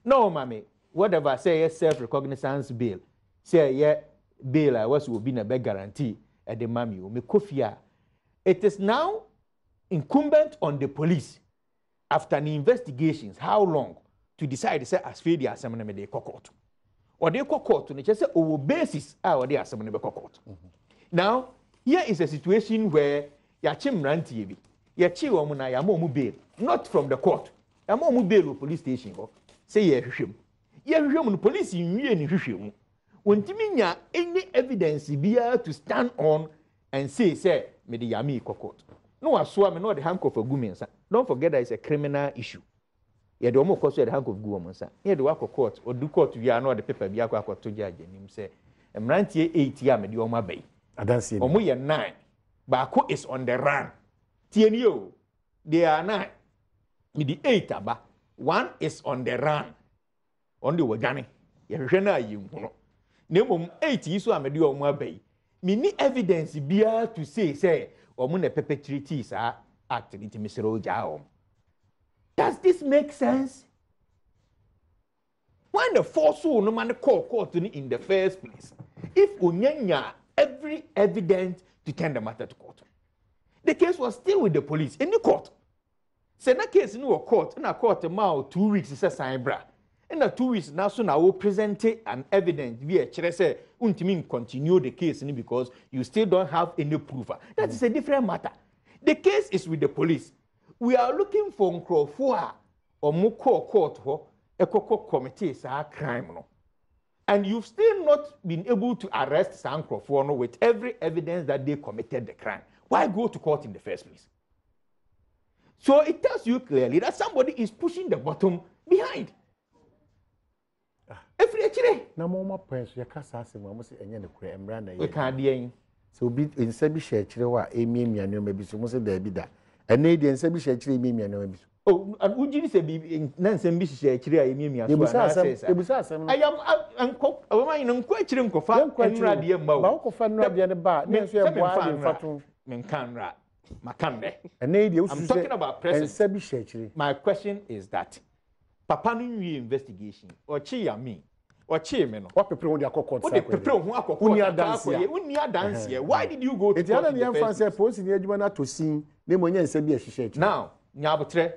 no mama whatever say self recognizance bail say yeah bail I was will be na be guarantee at the mami o me kofia it is now incumbent on the police after the investigations how long to decide say as fair the assembly me dey court or they court no say over basis or they assembly be court now here is a situation where ya chimrantie bi ya chi wo mu na ya mo mu bail not from the court ya mo mu bail police station go say ya hwehwem no police nwie ni hwehwem wontimi nya any evidence bia to stand on and say me dey ya me court no asoa me no the handcuff agu me nsa don't forget that it's a criminal issue ye de omo koso the handcuff gu omo nsa ye de wako court or do court wi no the paper bia akwa to judge nim say emrantie 8 ya me de omo abai adanse omo ye 9 baako is on the run tieni o they are 9 me the 8 aba one is on the run on the wagane ye hwehwe na ayi nhuno na mom 8 yi so amede omo abai me ni evidence bia to say omo na perpetrate sa act ni timisero jaom. Does this make sense? When the force no man call court in the first place, if unyanya every evidence to turn the matter to court, the case was still with the police in the court. Say na case no court na court ma 2 weeks is a sign bra. In the 2 weeks now so now present an evidence via chere say untimi continue the case because you still don't have any proof. That is a different matter. The case is with the police. We are looking for nkrofo or moko court ho ekoko committee sa crime no. And you've still not been able to arrest some nkrofo no with every evidence that they committed the crime. Why go to court in the first place? So it tells you clearly that somebody is pushing the bottom behind. Every actually na mo point ya kasa asem mo se enye ne kure emra na ye we can dey so obi ensa bi hye kire wa emiemia ne ma bi so mo se da bi da ene de ensa bi hye kire emiemia ne ma bi so oh and ujiri se bi na ensa bi hye kire a emiemia so ebusa asem I am anko awoma yin nko akire nkofa enra de ma o ba ko fa nra de ne ba ne so e boa de fatu men kan ra makande ene de I'm talking about present ensa bi hye kire. My question is that papa no nwie investigation ochi ya me ochi me no what people want their court what the people who akoko uni adanse why did you go to court it yan fan say police ni adwuma na to sin na mo nya nsa bi ahihye now nyabotre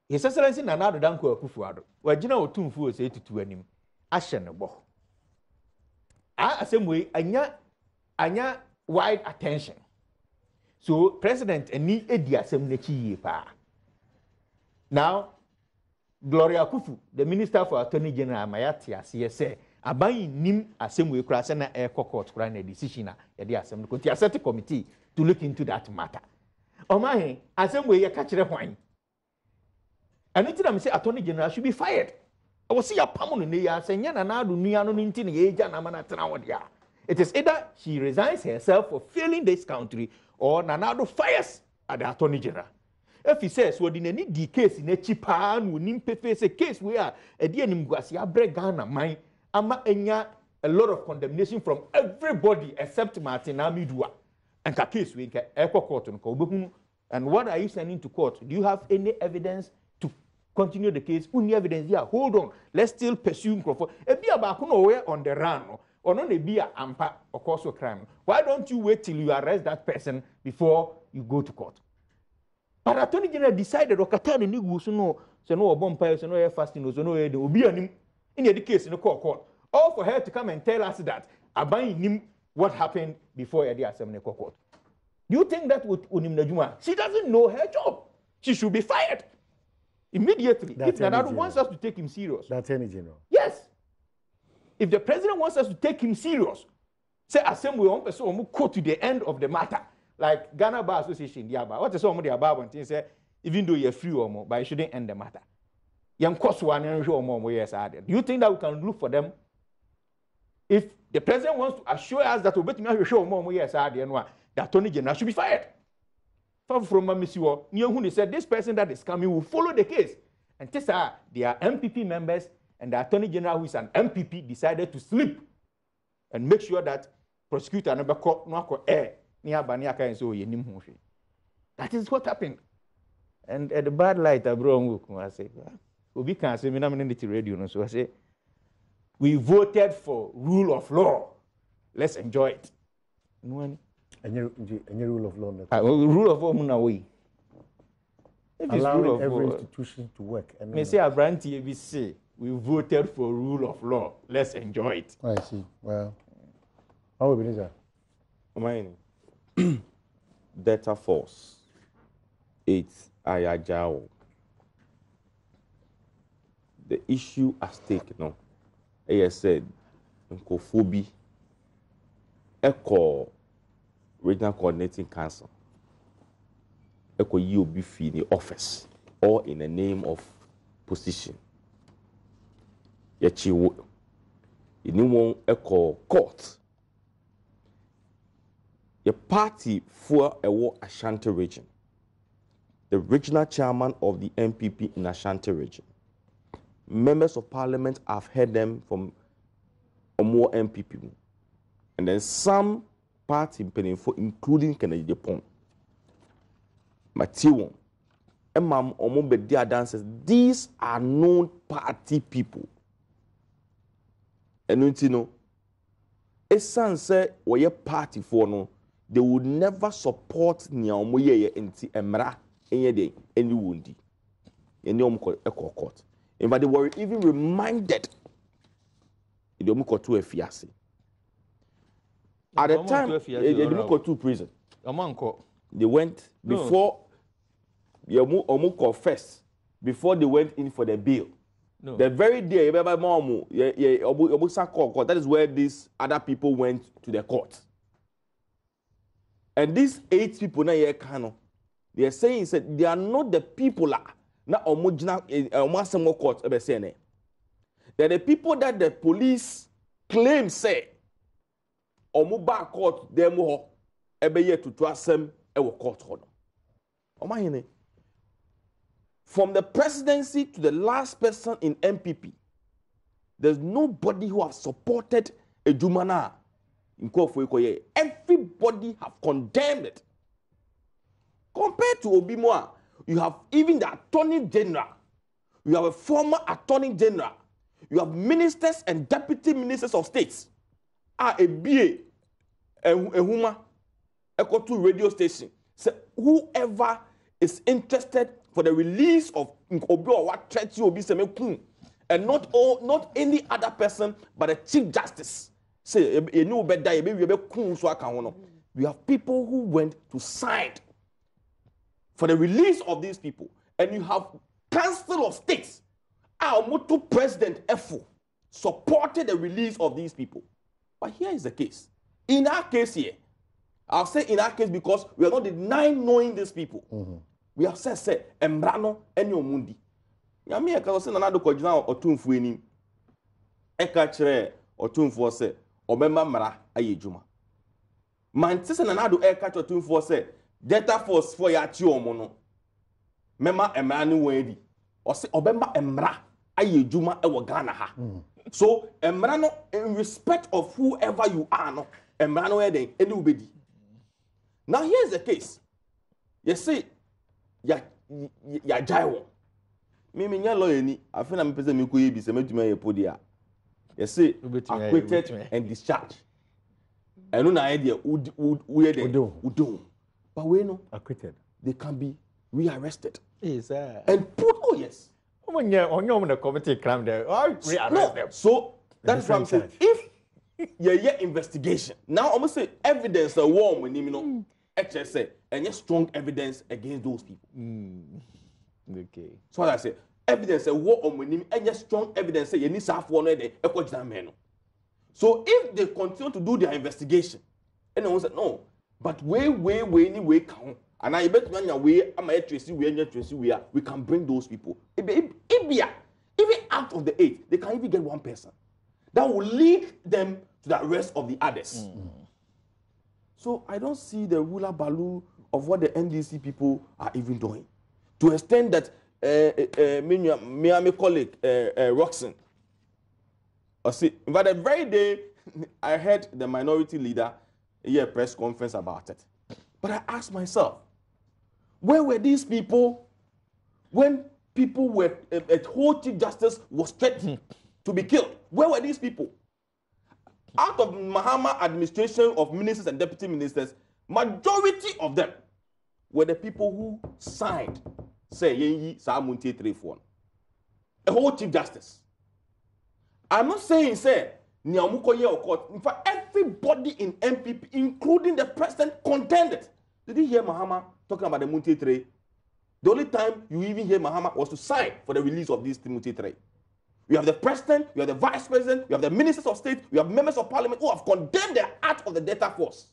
His Excellency Nana Danko Akufo-Addo wagina otumfu o se tutu anim ahye ne bo asemwe anya wide attention so president ani edi asem na chi yie pa now Gloria Kufu, the Minister for Attorney General Mayati Asiese, aban nim asemwe kura se na court kura na decision na yede asem ko ti asset committee to look into that matter. Omahe asemwe ye ka kire hwan. Aniti na me say Attorney General should be fired. I was see ya pamu no ne ya se nya na adu nua no nti na ye ja na ma na tena wode a. It is either she resigns herself for failing this country or Nanado fires at the Attorney General. If he says, well, in any case in a chipan, we need face a case where a dear Nimguasia Bregana mine, ama enya a lot of condemnation from everybody except Martin Amidua. And ka case we get echo court and what are you sending to court? Do you have any evidence to continue the case? Any evidence? Yeah, hold on. Let's still pursue Crawford. A be about nowhere on the run or not a be a ampa or cause of crime. Why don't you wait till you arrest that person before you go to court? But Attorney General decided okata ni gu so no se no obompa se no ye fasting so no ye de obi anim in the case in the court all for her to come and tell us that aban nim what happened before Eddie Assembly Court. Do you think that with Unim Najuma, she doesn't know her job? She should be fired immediately. If Nanado wants us to take him serious. That's any general. Yes. If the president wants us to take him serious, say Assembly one person will go to the end of the matter. Like Ghana Bar Association, the Aba. What is some of the Aba one thing say, even though you're free or more, but you shouldn't end the matter. Young cost one and show more years added. Do you think that we can look for them? If the president wants to assure us that we'll bet me show more years added, the Attorney General should be fired. From Mamisiwo, Nyehuni said this person that is coming will follow the case. And this are their MPP members and the Attorney General, who is an MPP, decided to sleep and make sure that prosecutor never caught air near Baniaka and so that is what happened. And at the bad light, I say, we can't say, the radio. So I say, we voted for rule of law. Let's enjoy it. Any rule of law. Rule of law, Munaway. Allowing every institution to work. May say, Abranti, we say, we voted for rule of law. Let's enjoy it. I see. Well, how will be that? Mine. Delta Force. It's Ayajao. The issue at stake now, as said, Nkofobi, Echo Regional Coordinating Council, Echo UB fee in the office, or in the name of position. Yachiwo, anyone Echo Court. The party for a war Ashanti region, the regional chairman of the MPP in Ashanti region. Members of parliament, I've heard them from a more MPP. And then some party including Kennedy Depon. Matiwon. Emam Omobedia dancers. These are known party people. And you know, a son said, or your party for no, they would never support Nyamoye enti Emra any day, any wundi. Any Echo Court. But they were even reminded in the Omukotu Efiasi. At the time, the Omukotu prison. They went before Omuko first, before they went in for the bail. No. The very day, that is where these other people went to the court. And these 8 people now, they are saying that they are not the people na omojina omasemo court ebesene. They're the people that the police claim say omuba court dem ho ebeye tutu asem ewo court ho. Omahene. From the presidency to the last person in MPP, there's nobody who has supported a Jumana in Kofoikoye. Everybody have condemned it. Compared to Obimoa, you have even the Attorney General. You have a former Attorney General. You have ministers and deputy ministers of states. A BA, a Huma, a Kotu radio station. So whoever is interested for the release of Obi or what threat you Obi Semeku, and not any other person but the Chief Justice. Say we have people who went to sign for the release of these people, and you have Council of States, our Motu President Efo, supported the release of these people. But here is the case. In our case here, I'll say in our case because we are not denying knowing these people. We have said, Embrano and Yomundi. Yami eka se nanado kojina otumfu enim. Eka kire otumfu se obemba mara ayejuma. Man se nanado eka kire otumfu se Delta Force for ya chi omono. Mema emra ni wedi. O se obemba emra ayejuma ewo Ghana ha. So emra no in respect of whoever you are no emra no eden eni ubedi. Now here's the case. You see ya jaiwo. Me nya lawyer ni afena me pese me ko yebi se metuma ye podia. You see acquitted and discharged. Enu na idea we dey udo. But we know acquitted. They can be rearrested. Yes, and put yes. On the committee crime there. Rearrest them. So that's what I'm saying. yeah, investigation. Now almost say evidence a war when you know. HSA and yet strong evidence against those people. Okay. So I say evidence a war on when and yet strong evidence say you need to one day So if they continue to do their investigation, and I said no, but anyway count. And I bet when way am I tracy we can bring those people. Even out of the 8, they can even get one person that will lead them to the rest of the others. So I don't see the ruler value of what the NDC people are even doing. To extend that my colleague Roxanne, but the very day I heard the minority leader a press conference about it. But I asked myself, where were these people when people were a whole chief justice was threatened to be killed? Where were these people? Out of Mahama administration of ministers and deputy ministers, majority of them were the people who signed, say, Yenyi Saamunti 3-4. A whole chief justice. I'm not saying, say, Nyamuko or court. In fact, everybody in MPP, including the president, contended. Did you hear Mahama talking about the Munti 3? The only time you even hear Mahama was to sign for the release of these Munti 3. You have the president, you have the vice president, you have the ministers of state, you have members of parliament who have condemned the act of the Delta Force.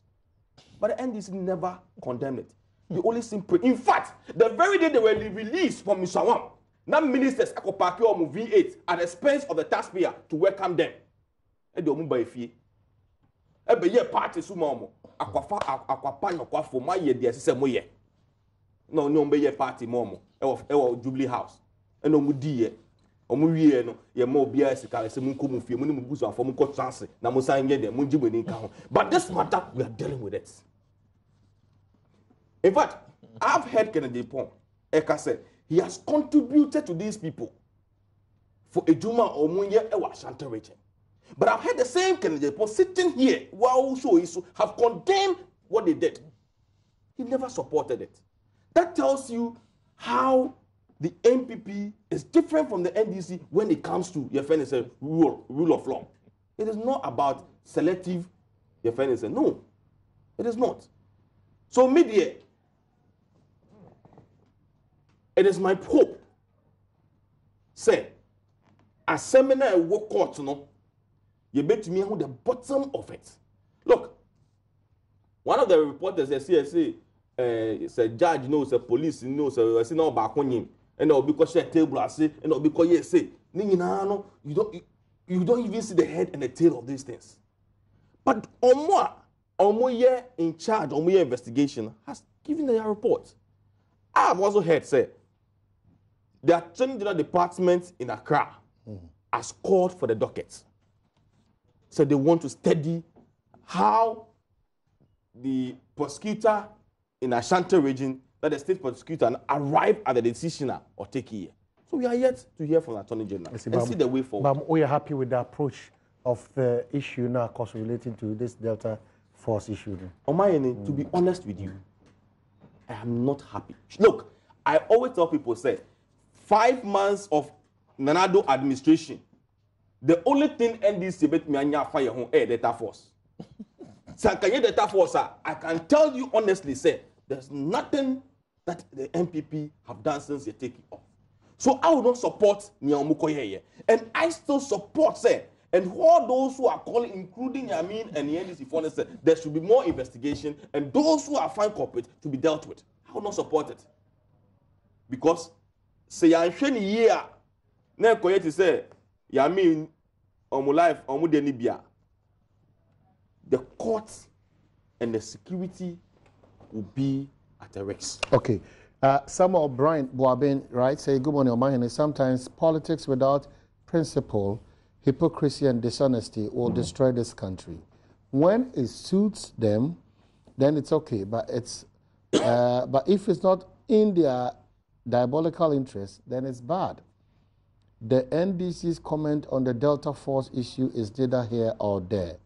But the NDC never condemned it. They only seem in fact, the very day they were released from Misawam, now ministers akopake omu V8 at the expense of the taxpayer to welcome them. And they omu by fee. Ebe ye party sumo akwafa nyokwa my ye dia sise mo ye. No ombe ye party momo. Ewo Jubilee House. And omu di ye. Omu wie no ye mo bia sika se mun ko mu fie mun mu busu afo mun ko chance na mo san ye dem mun ji boni ka ho. But this matter we are dealing with it. In fact, I've heard Kennedy Pong Eka say he has contributed to these people for a Juma or Munye Ewa Shanta region. But I've heard the same Kennedy Pong sitting here while so have condemned what they did. He never supported it. That tells you how the MPP is different from the NDC when it comes to your friend is a rule of law. It is not about selective your friend is a no. It is not. So media, it is my hope. Say, a seminar work court, no, you bet me on the bottom of it. Look, one of the reporters at CSA said, judge knows, a police knows, a sinner back on him. And it'll because she table I say, and it'll because you say, you don't even see the head and the tail of these things. But Omoye in charge, Omoye investigation has given a report. I have also heard say the Attorney General Department in Accra has called for the docket. So they want to study how the prosecutor in Ashanti region, that the state prosecutor, arrive at the decision or take it. So we are yet to hear from the Attorney General and see the way forward. But we are happy with the approach of the issue now, of course, relating to this Delta Force issue. Omayene, to be honest with you, I am not happy. Look, I always tell people, say, 5 months of Nanado administration, the only thing NDC bet me anya fire home Delta Force. Sakanye Delta Force, I can tell you honestly, say, there's nothing that the MPP have done since they take it off. So I will not support Nyamukoye. And I still support, say, and all those who are calling, including Yamin and the NDC, for instance, there should be more investigation, and those who are found culprit to be dealt with. I will not support it. Because, say, I'm saying here, now to say, Yamin, Omu life, Omu Denibia, the courts and the security will be at a risk. Okay. Samuel Brian Boabin, right, say, good morning, Omahene. Sometimes politics without principle, hypocrisy and dishonesty will destroy this country. When it suits them, then it's okay. But but if it's not in their diabolical interest, then it's bad. The NDC's comment on the Delta Force issue is neither here or there.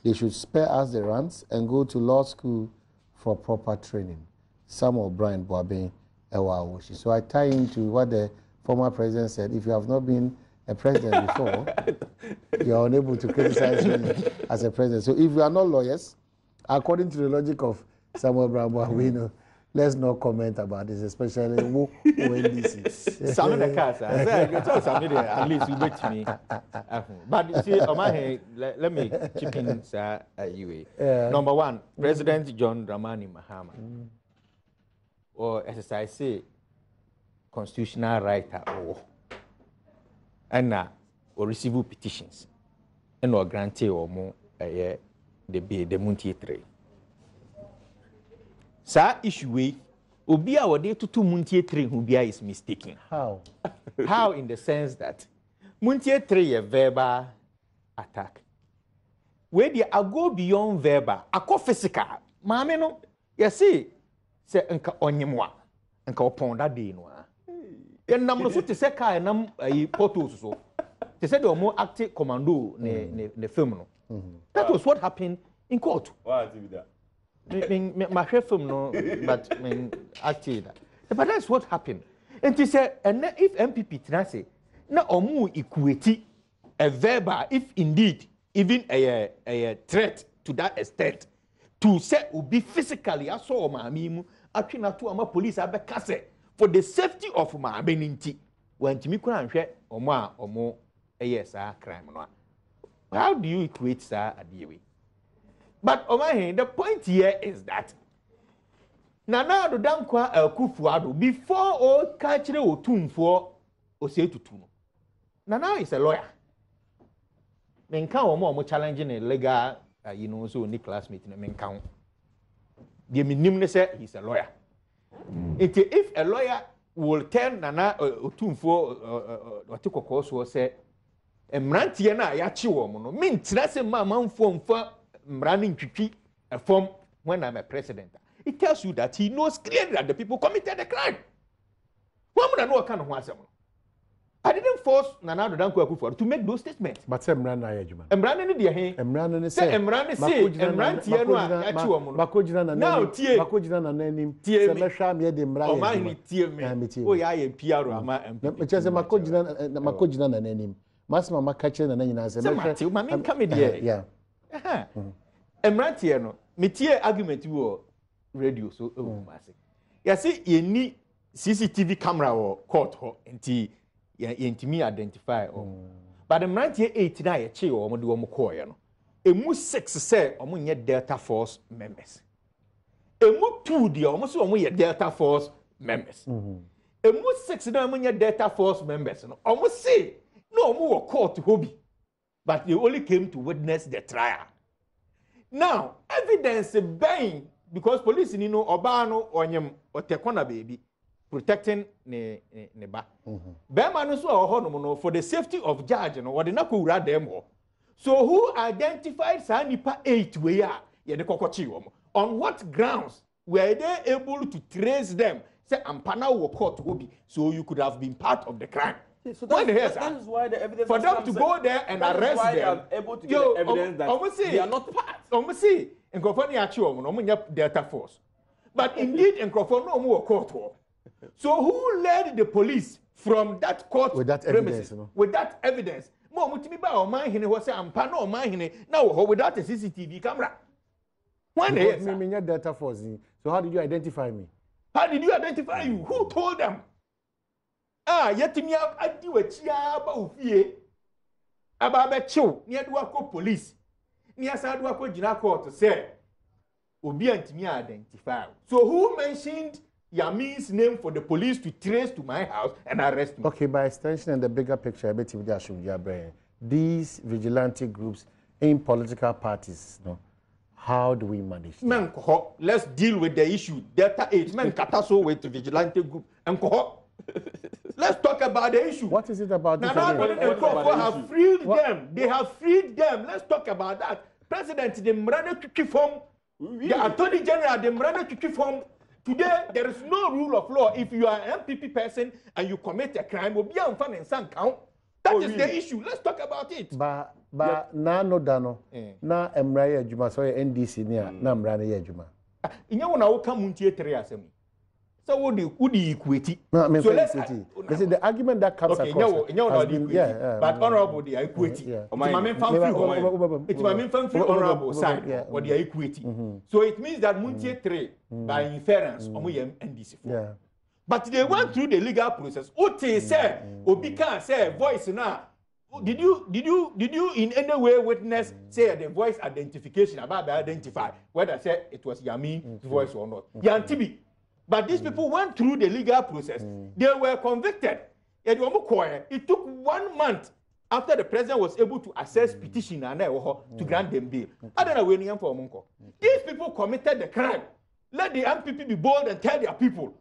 They should spare us the rants and go to law school for proper training. Samuel Brian Boabin Ewawoshi. So I tie into what the former president said. If you have not been a president before, you're unable to criticize me as a president. So if we are not lawyers, according to the logic of Samuel Brabo, we know, let's not comment about this, especially NDC. Some of the cars, at least you bet me. But you see, let me chip in, sir. Number one, President John Dramani Mahama, or as I say, constitutional right and or receive petitions and or grantee or more the Muntie 3. Sa issue we obi a wode tutu Muntie 3 who bia is mistaken. How? How in the sense that Muntie 3 a verbal attack. Where they go beyond verbal, ako physical. Maame no, you see, say enka onyemwa, enka oponda de no. Yen nam no so te se kai nam portos so. Te se de omo active commando ne film no. That was what happened in court. What did that? My film no, but actually that. But that's what happened. And he said, and if MPP say, na omu equity a verbal, if indeed even a threat to that extent, to say be physically, I saw my mimu, actually not to police abekase for the safety of my beninti. When Timmy couldn't share or more a yes, crime. How do you equate sir at the way? But on my hand, the point here is that Nana do dankwa Kufuado before all catching or tune for or say to tune. Nana is a lawyer. Men count more challenging a legal, so any classmate in a men count. The minimum say he's a lawyer. If a lawyer will turn Nana or tune for what took a course was say, a Mrantiana Yachi woman, mean that's a man form for. Running to a form when I'm a president. It tells you that he knows clearly that the people committed a crime. Why would I know a kind of one? I didn't force Nana Danko to make those statements. But some ran Ayajuma. Emran in the hand. Emran say, Emran Makojana now, Tia Makojana name, Tia Mesham Yedim Ryan. Oh, yeah, a PR of my Makojana name. Masma Makachen and then I said, I'm coming here. Yeah. Emrantie no metie argument wo radio so mase ya say ye ni CCTV camera or court ho enti ye ntimi identify but emrantie 8 na ye che wo mo de wo mo call ye no emu 6 say o mo nye Delta Force members emu 2 de o mo so o mo ye Delta Force members emu 6 na mo nye Delta Force members no o mo say no o mo wo court hobi. But they only came to witness the trial. Now, evidence bang because police ni no obano onyem otekona baby protecting ne ba. Bema no so ohono no for the safety of judge no wode na ko wura dem ho. So who identified sa nipa 8 we ya ye de kokochi wo. On what grounds were they able to trace them? Say ampana wo court hobi so you could have been part of the crime. So that is why the evidence for them to go there and arrest them. They are able to get the evidence that they are not part. Almost in Delta Force. But indeed, in no more court. So who led the police from that court with that evidence? With that evidence. More mutimiba or my hine was saying, Pano or my hine now without a CCTV camera. One day, Delta Force. So how did you identify me? How did you identify you? Who told them? Yet me up at you a chia baufie. Ababe chill, near Duako police. Near Sadwako Jinako to say, Obi and me identify. So who mentioned Yamin's name for the police to trace to my house and arrest me? Okay, by extension and the bigger picture, I bet you that should be a brain. These vigilante groups in political parties, no. How do we manage that? Let's deal with the issue. Delta 8, men kataso with the vigilante group. Let's talk about the issue. What is it about this? Have freed them. They have freed them. Let's talk about that. President, the Mrana Kiki form, the Attorney General, the Mrana Kiki form. Today, there is no rule of law. If you are an MPP person and you commit a crime, will be on fun and some count. That is the issue. Let's talk about it. But na no dano. Na Emraya Juma, so NDC near na Mrana Juma. In your one, I will come Muntie 3 assembly. So what do you equate? No, I mean, so let's see the argument that comes okay, across has been, but honorable the equity. It's my main free honorable side or the equity. So it means that Muntie 3 by inference NDC4. But they went through the legal process. Ote said, Obika said, voice now. Did you in any way witness say the voice identification about identify whether say it was Yamin's voice or not? Yantibi. But these people went through the legal process. They were convicted. It took 1 month after the president was able to assess petition and to grant them bail. I don't know when you for Munko. These people committed the crime. Let the MPP be bold and tell their people.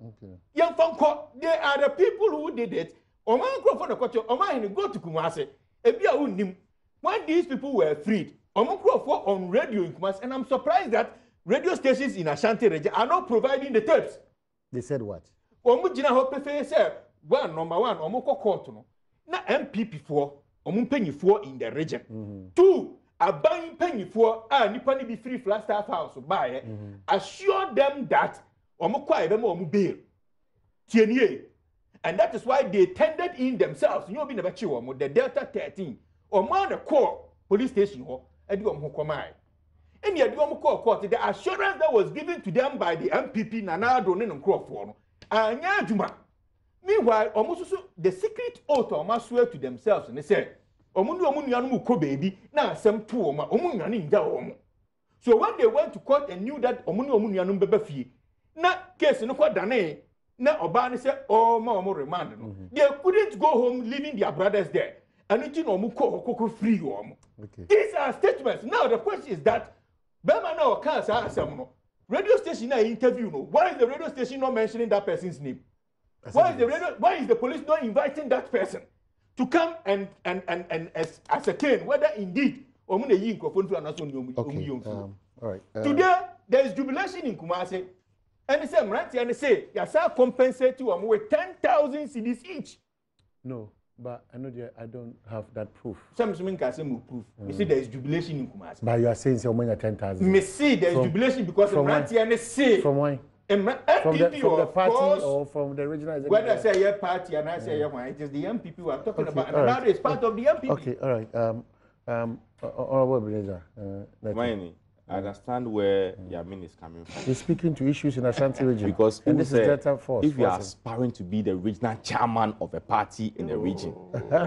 Young Fonko, they are the people who did it. Oman go for the culture. Oman go to Kumasi. When these people were freed, Oman go for on radio in Kumasi, and I'm surprised that radio stations in Ashanti region are not providing the tapes. They said what? Omujina hope say one number one omoko court no. Na MPP for penny for in the region. 2 aban penny for nipa ni be free Flagstaff house buy assure them that omoko ebe mo bail. Tienie. And that is why they tendered in themselves. You know, be never chill the Delta 13 or man the core police station ho e di omho komai. And yet, court, the assurance that was given to them by the MPP Nana Adom and Crawford. Meanwhile, almost the secret oath almost swear to themselves and they said, Omunyanu baby, now some two Omunyani. So when they went to court and knew that Omunyanu Bebefi, not case no court dane, now Obani said, oh, more remand. They couldn't go home leaving their brothers there. And it Omuko free. These are statements. Now the question is that Bema now can't say radio station interview. No, why is the radio station not mentioning that person's name? Why is the police not inviting that person to come and as a cane whether indeed all right. Today there is jubilation in Kumasi, and the same right and they say Yasa compensate you with 10,000 cedis each. No. But I know I don't have that proof. Some proof. You see, there is jubilation in Kumasi. But you are saying so many 10,000. Me see there is jubilation because from and say from why? From the party or from the regional? When I say your party and I say your one, it is the MPP we are talking about. And now it's part of the MPP. Okay, all right. Honorable Brigadier. I understand where Yamin is coming from. He's speaking to issues in Ashanti region. Because and this is Delta Force. If you are aspiring to be the regional chairman of a party in the region,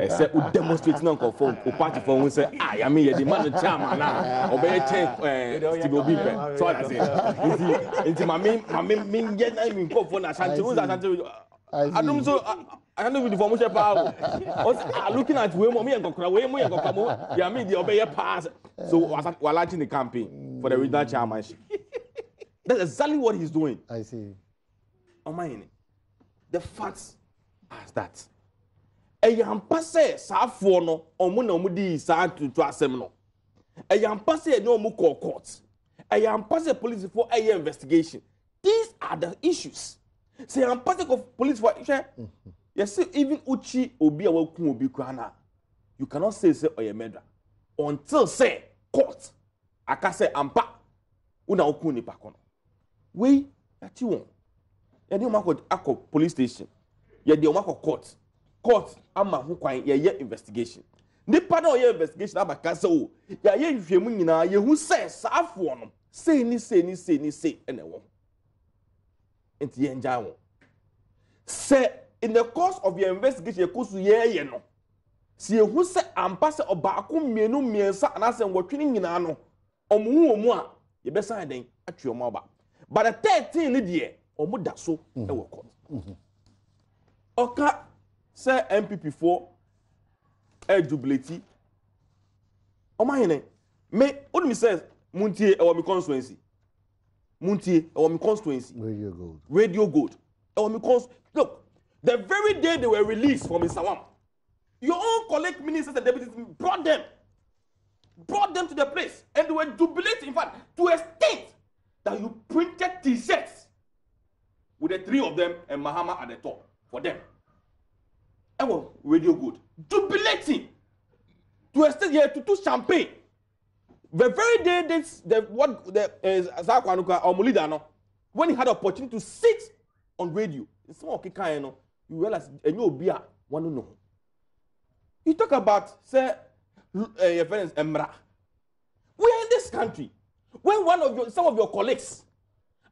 say demonstrating on conform, party for we say, Yamin, you demand the chairman now. Obey Steve Obipe. So I say, into my main get I mean for Ashanti. Who's Ashanti? I don't so. I don't know with the formation power. Looking at where mommy and Kokra, where mommy and Kokamo, Yamin, the obey pass. So we're launching the campaign for the regional chairmanship. That's exactly what he's doing. I see. The facts are that. A young passe, Safono, or Munomudi, Sad to Assemno. A young passe, no more courts. A young passe police for a investigation. These are the issues. Say, I'm passing of police for yes, even Uchi Obi Awaku Obi Krana. You cannot say or a murder until say court. I can say ampa una okuni pakono. We that you want. You do police station. You do court. Court ama who kwan ye investigation. Nipa na ye investigation abaka say o. Ya ye hwehwemu nyina ye hu say saafo no. Say ni ene wo. Enti ye nja wo. Say in the course of your investigation, you could ye no. See who say ampa se obaako mienu miensa anase nwotwini nyina no. Omu a ye be san den atwe omo ba. But the 13 ni de omo da so e wo court. Oka say MPP4 jubilate. Omahene me only says Muntie e wo me constituency. Muntie e wo me constituency. Radio Gold. E wo me look, the very day they were released from Isawam, your own colleague ministers and deputies brought them to the place, and they were jubilating, in fact, to a state that you printed T-shirts with the 3 of them and Mahama at the top for them. And well, Radio Good, jubilating to a state here to do champagne. The very day Zakwanuka or Mulidano, when he had the opportunity to sit on radio. Some of you realize and you be a one to know. You talk about say your friends Emra. We are in this country when some of your colleagues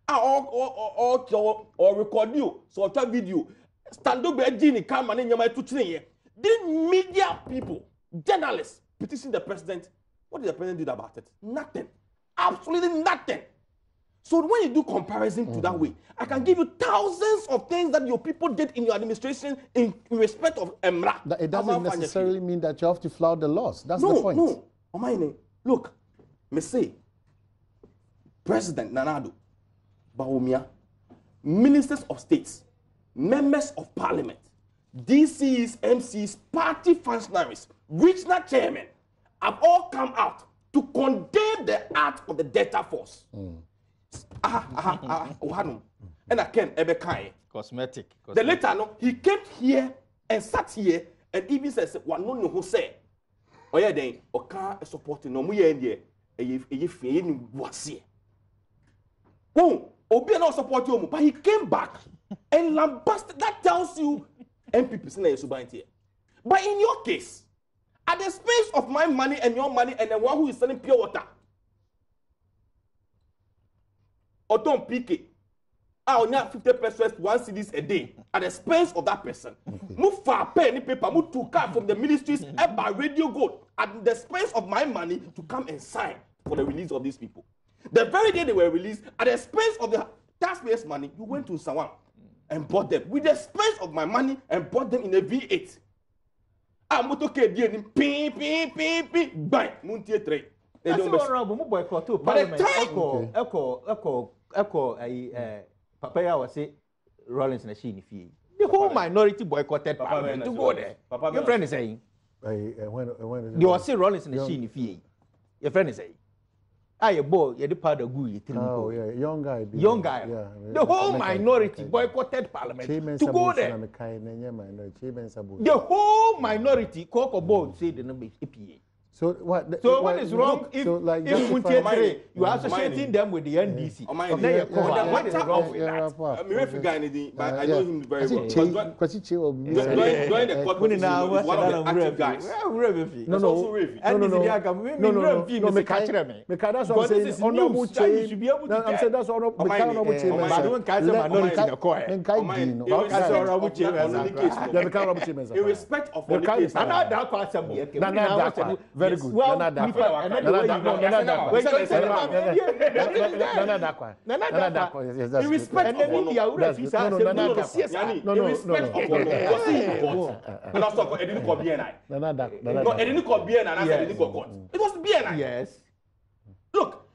are or record you so video stand up by Gini come and in to train. Then media people, journalists petition the president. What did the president do about it? Nothing. Absolutely nothing. So when you do comparison to that way, I can give you thousands of things that your people did in your administration in respect of Emra. It doesn't necessarily mean that you have to flout the laws. That's the point. No. Look, me say, President Nanado, Bawumia, ministers of states, members of parliament, DCs, MCs, party functionaries, regional chairmen have all come out to condemn the act of the Delta Force. And I came Ebekai. Cosmetic. The later, no, he came here and sat here and even says, "One no who say, oh yeah, then, or can't support no more here, a feeling was here." Oh, Obi not support you, but he came back and lambasted. That tells you, MPP say you here. But in your case, at the space of my money and your money and the one who is selling pure water, Adom PK, I only have 50 pesos, 1 cedis a day at the expense of that person. Move for a pen, paper, move to car from the ministries by radio gold at the expense of my money to come and sign for the release of these people. The very day they were released, at the expense of the taxpayers' money, you went to Sawam and bought them with the expense of my money and bought them in a V8. I'm not okay, dear, bang, Muntie trade. They don't boycott too. Parliament, Echo, Papaya was say Rollins and Sheen fee. The whole minority boycotted Parliament to go there. Your friend is saying, you are saying Rollins and Sheen fee. Your friend is saying, I boy, you're the part of good. Oh, yeah, young guy. Yeah. The whole minority boycotted Parliament to go there. The whole minority, Coco Board said the number is EPA. So what? So what is wrong if Muntie you are associating them with the NDC? What is wrong with that? But I know him very well. During the court, one of the active guys. No. That's what I'm saying. Honorable chair. I'm saying that's honorable chair. In respect of the case. Very good. In respect of it was BNI. Yes. Look,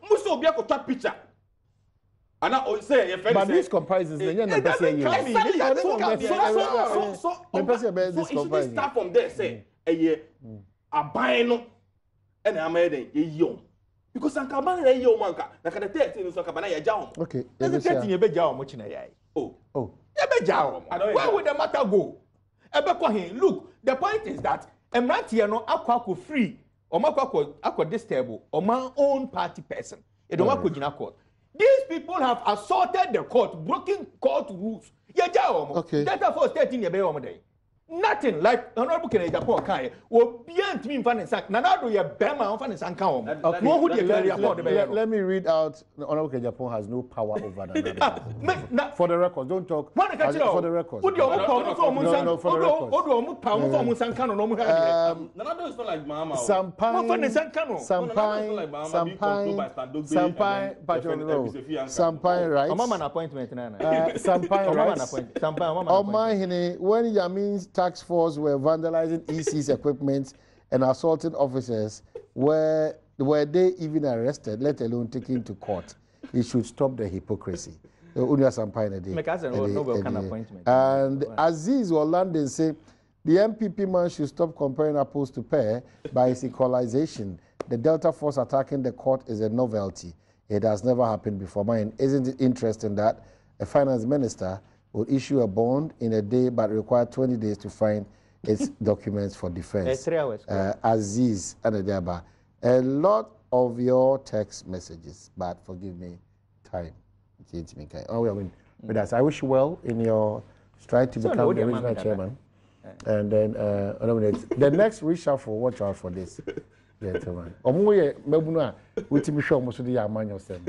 Muso Biako top picture. And I say, but these comparisons, they it should start from there. Say, a buying and I made a young. Because I'm coming a young man, like a 13 is like a job. Okay, there's a 13 year job, much in a yay. Oh, where would the matter go? Look, the point is that a Matiano Aquaco free or Macquaco this table or my own party person. You don't want to court. These people have assaulted the court, broken court rules. Okay. That for 13 year day. Nothing like Honorable Kennedy Japan Kai will be anti me fan and sack. Nanado ya Bema on fan and sack. Let me read out. Honorable Kennedy Japan has no power over that. For the record, don't talk. For the record. No, for the record. Nanado is not like Mama. Sampai rights. Mama appointment. Sampai rights. When Yamin's task force were vandalizing EC's equipment and assaulting officers, were they even arrested, let alone taken to court? He should stop the hypocrisy. And Aziz or London say the MPP man should stop comparing apples to pear by his equalization. The Delta Force attacking the court is a novelty. It has never happened before. Mine, isn't it interesting that a finance minister will issue a bond in a day but require 20 days to find its documents for defense? 3 hours. Aziz Anadaba. A lot of your text messages, but forgive me, time. Oh, I mean, But as I wish you well in your stride to become the regional chairman. And then the next reshuffle, watch out for this. Gentlemen. Omoye mebunu a wetimi hwe omo so de yaman yourself.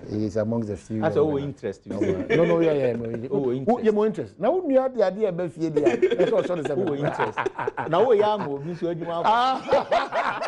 He is among the few. That's all interest. No, yeah. Oh, interest. More interest. Now we are the idea be fie dia. That's all so the same. Interest. Now we am obi so adwuma.